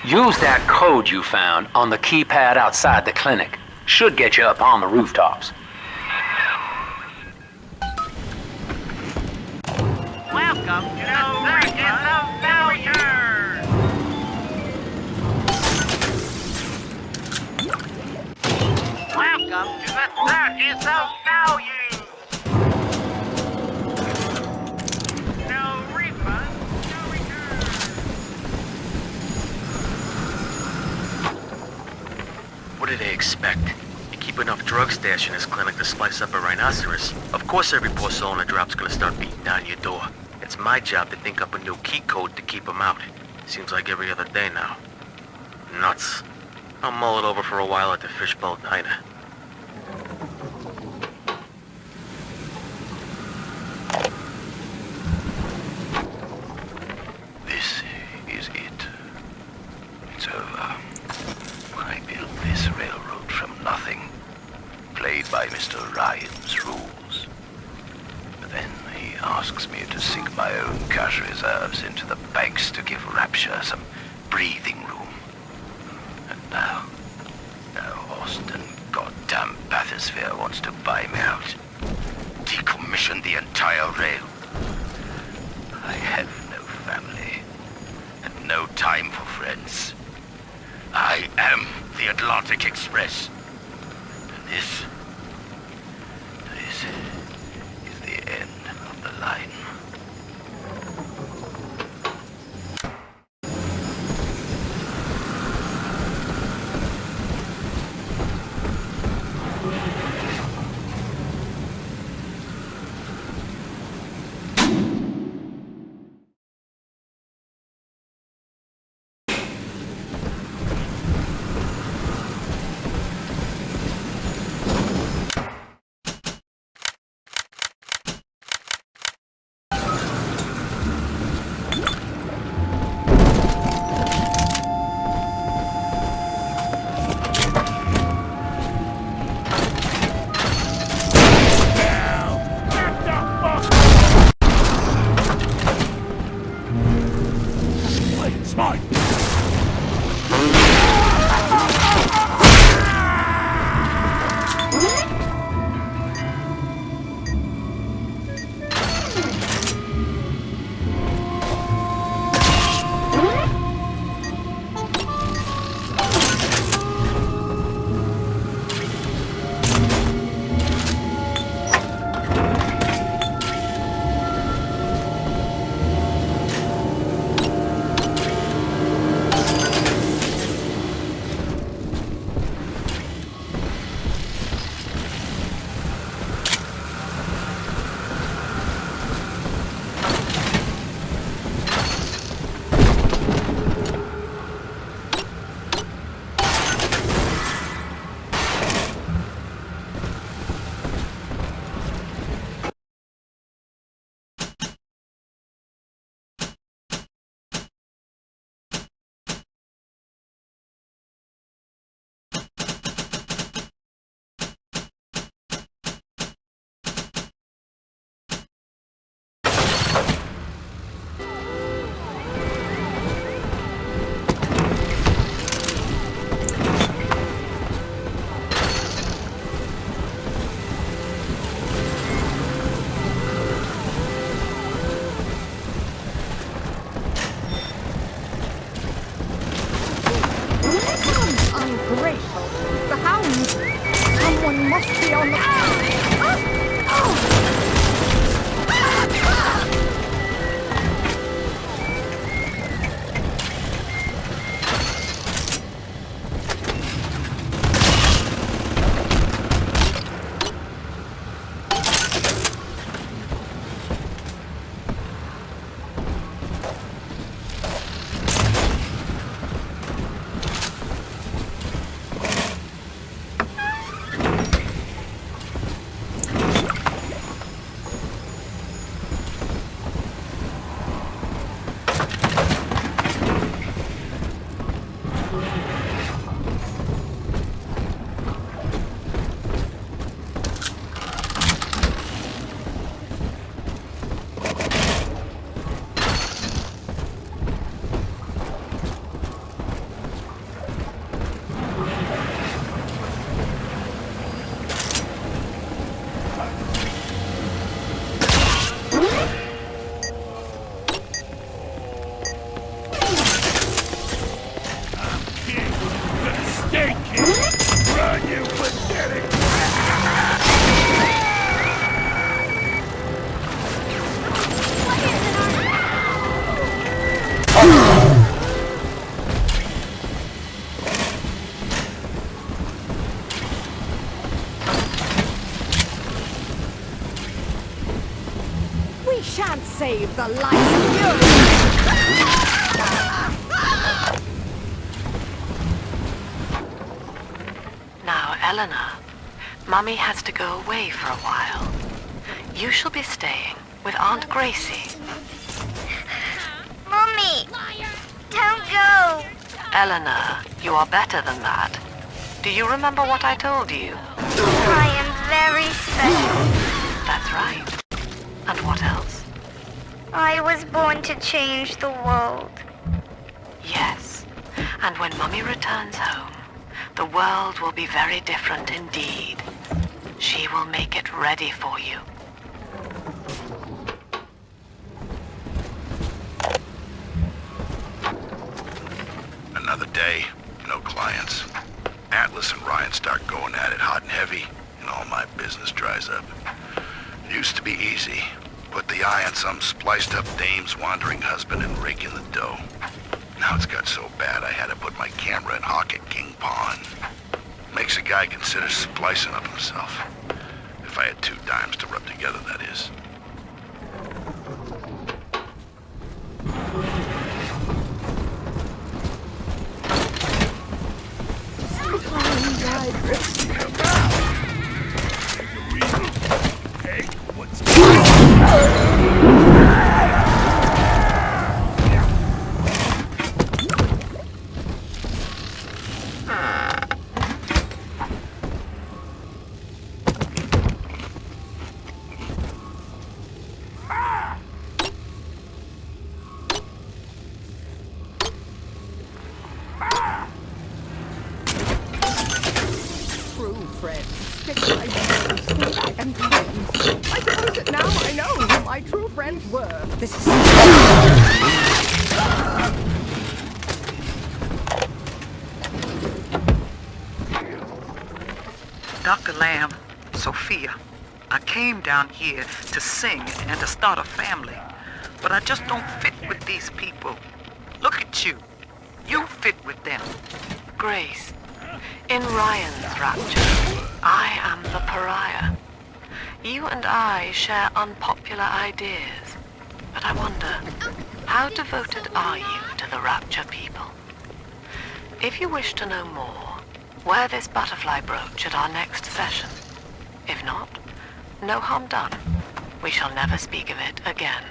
Use that code you found on the keypad outside the clinic. Should get you up on the rooftops. Welcome to the Circus of Failure! Welcome to the Circus of Failure! No refund, no return! What do they expect? You keep enough drug stash in this clinic to slice up a rhinoceros. Of course every poor soul in the drop's gonna start beating down your door. It's my job to think up a new key code to keep them out. Seems like every other day now. Nuts. I'll mull it over for a while at the Fishbowl Diner. This is it. asks me to sink my own cash reserves into the banks to give Rapture some breathing room. And now Austin goddamn bathysphere wants to buy me out. Decommission the entire rail. I have no family and no time for friends. I am the Atlantic Express. And this is the end of the line. Shan't save the lives of you! Now, Eleanor, Mummy has to go away for a while. You shall be staying with Aunt Gracie. Mummy! Don't go! Eleanor, you are better than that. Do you remember what I told you? I am very special. That's right. And what else? want to change the world. Yes. And when Mummy returns home, the world will be very different indeed. She will make it ready for you. Another day, no clients. Atlas and Ryan start going at it hot and heavy, and all my business dries up. It used to be easy. Put the eye on some spliced-up dame's wandering husband and rake in the dough. Now it's got so bad I had to put my camera and hawk at King Pawn. Makes a guy consider splicing up himself. If I had 2 dimes to rub together, that is. True friends stick by you through thick and thin. I suppose that now I know who my true friends were. This is... Dr. Lamb, Sophia, I came down here to sing and to start a family, but I just don't fit with these people. Look at you. You fit with them. Grace, in Ryan's rapture, I am the pariah. You and I share unpopular ideas, but I wonder, how devoted are you to the rapture people? If you wish to know more, wear this butterfly brooch at our next session. If not, no harm done. We shall never speak of it again.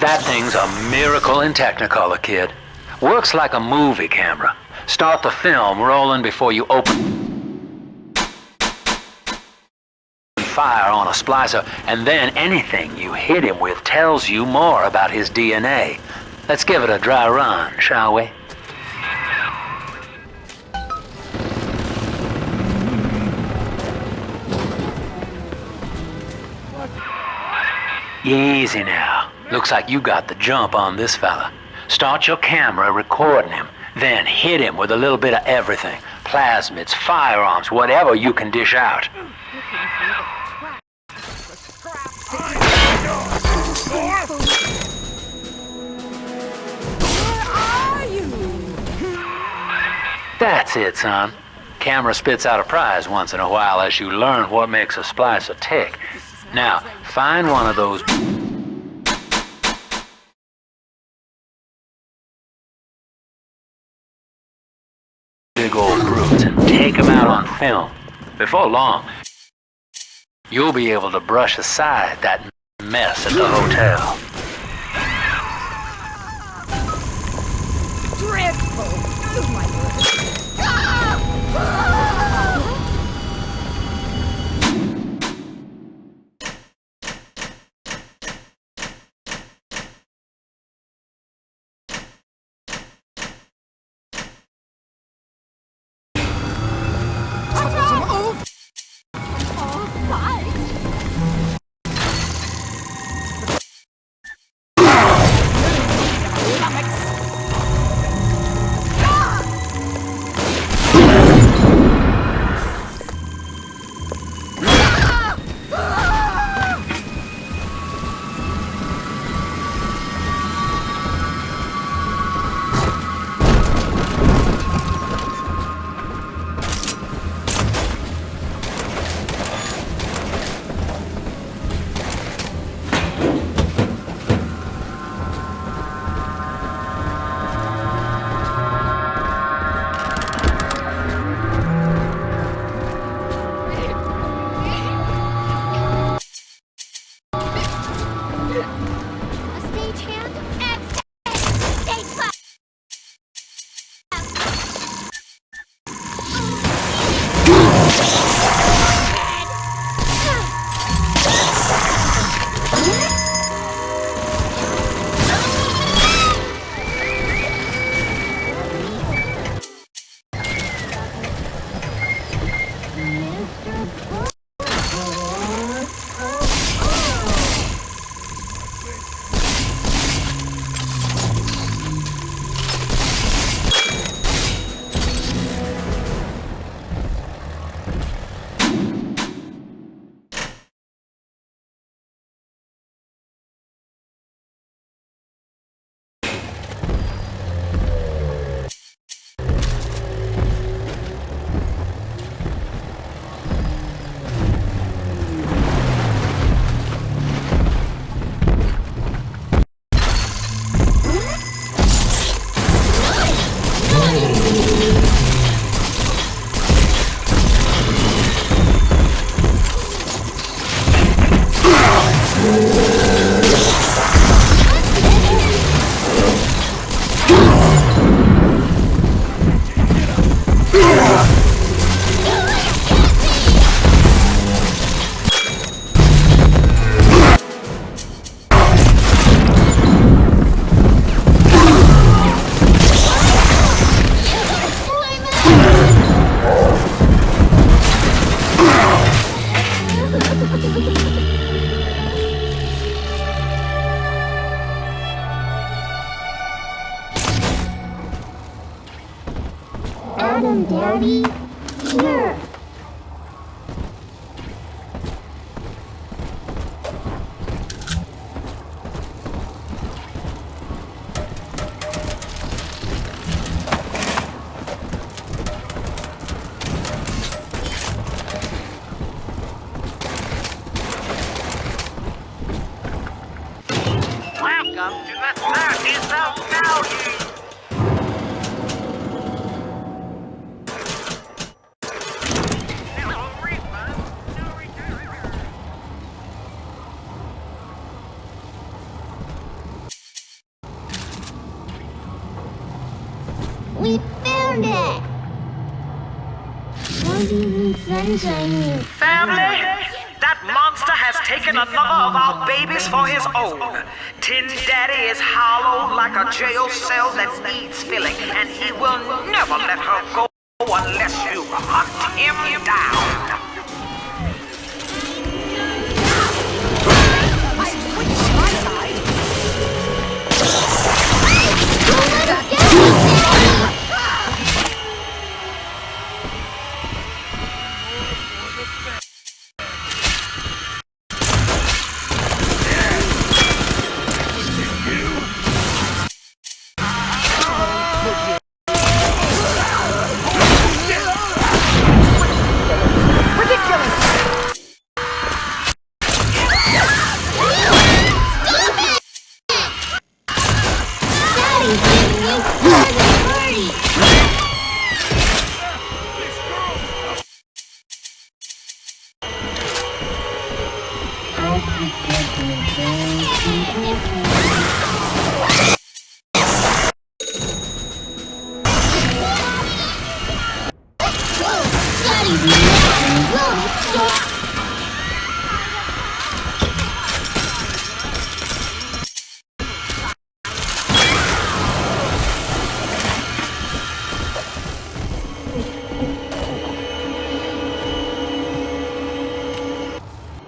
That thing's a miracle in Technicolor, kid. Works like a movie camera. Start the film rolling before you open fire on a splicer, and then anything you hit him with tells you more about his DNA. Let's give it a dry run, shall we? Easy now. Looks like you got the jump on this fella. Start your camera recording him, then hit him with a little bit of everything. Plasmids, firearms, whatever you can dish out. That's it, son. Camera spits out a prize once in a while as you learn what makes a splicer tick. Now, find one of those big old brutes and take them out on film. Before long, you'll be able to brush aside that mess at the hotel. Dreadful! Oh my Adam, Daddy, here. Welcome to the circus of value. We found it! Rosie's and sunshine. Family, that monster has taken another of our babies for his own. Tin Daddy is hollow like a jail cell that needs filling, and he will never let her go unless you hunt him down.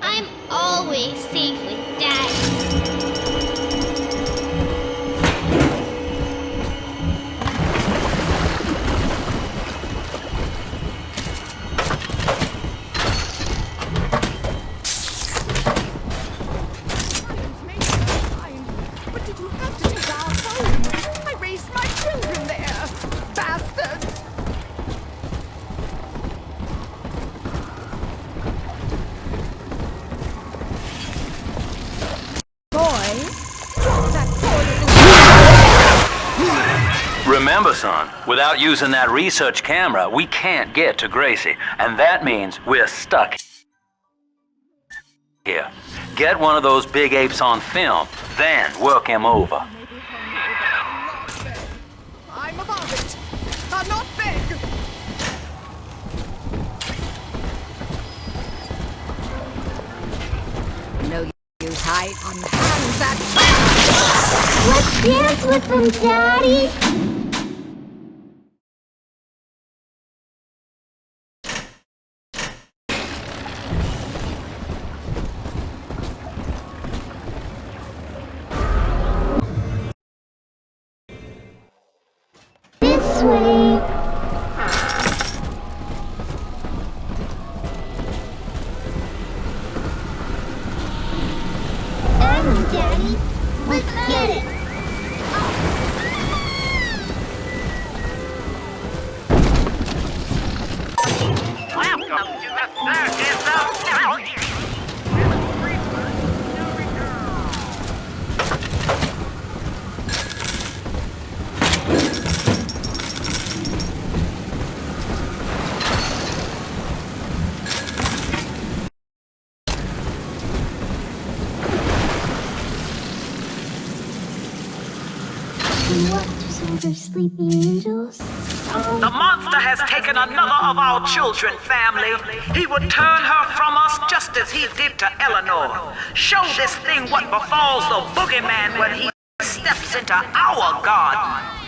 I'm always safe with Daddy. But did you have to take our home? I raised my children there. Bastards! Remember, son, without using that research camera, we can't get to Gracie, and that means we're stuck here. Get one of those big apes on film, then work him over. I'm above it. I'm not big. No use hide on hands that. Let's dance with them, Daddy! This way. Adam, Daddy, let's get it! Welcome to the circus of value. other sleeping angels? The monster has taken another of our children, family. He would turn her from us just as he did to Eleanor. Show this thing what befalls the boogeyman when he steps into our garden.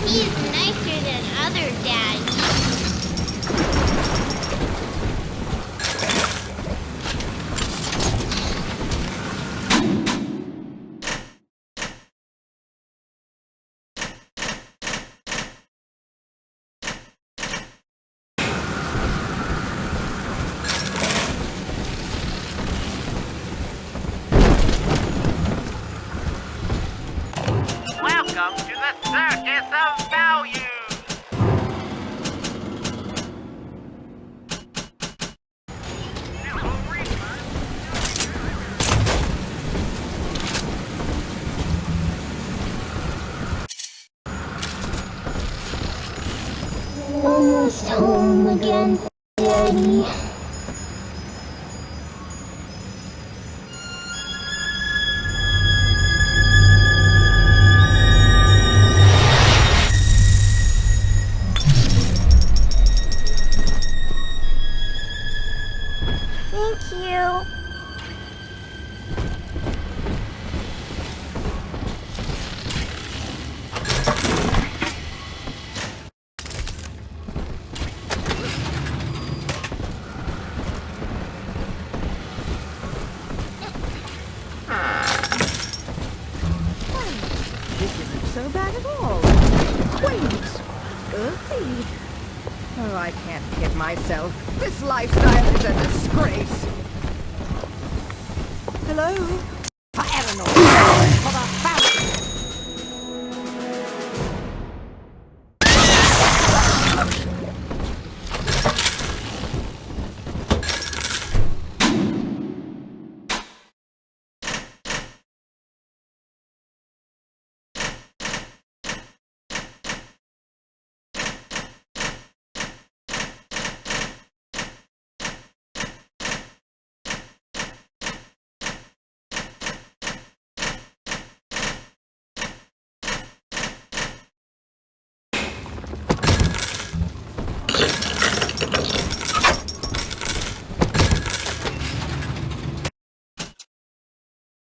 He's nicer than other daddies. Welcome to the Circus of Values! Almost home again, Daddy. Thank you. This isn't so bad at all. Quaint. Earthy. Oh, I can't kid myself. This lifestyle is a disgrace. Hello?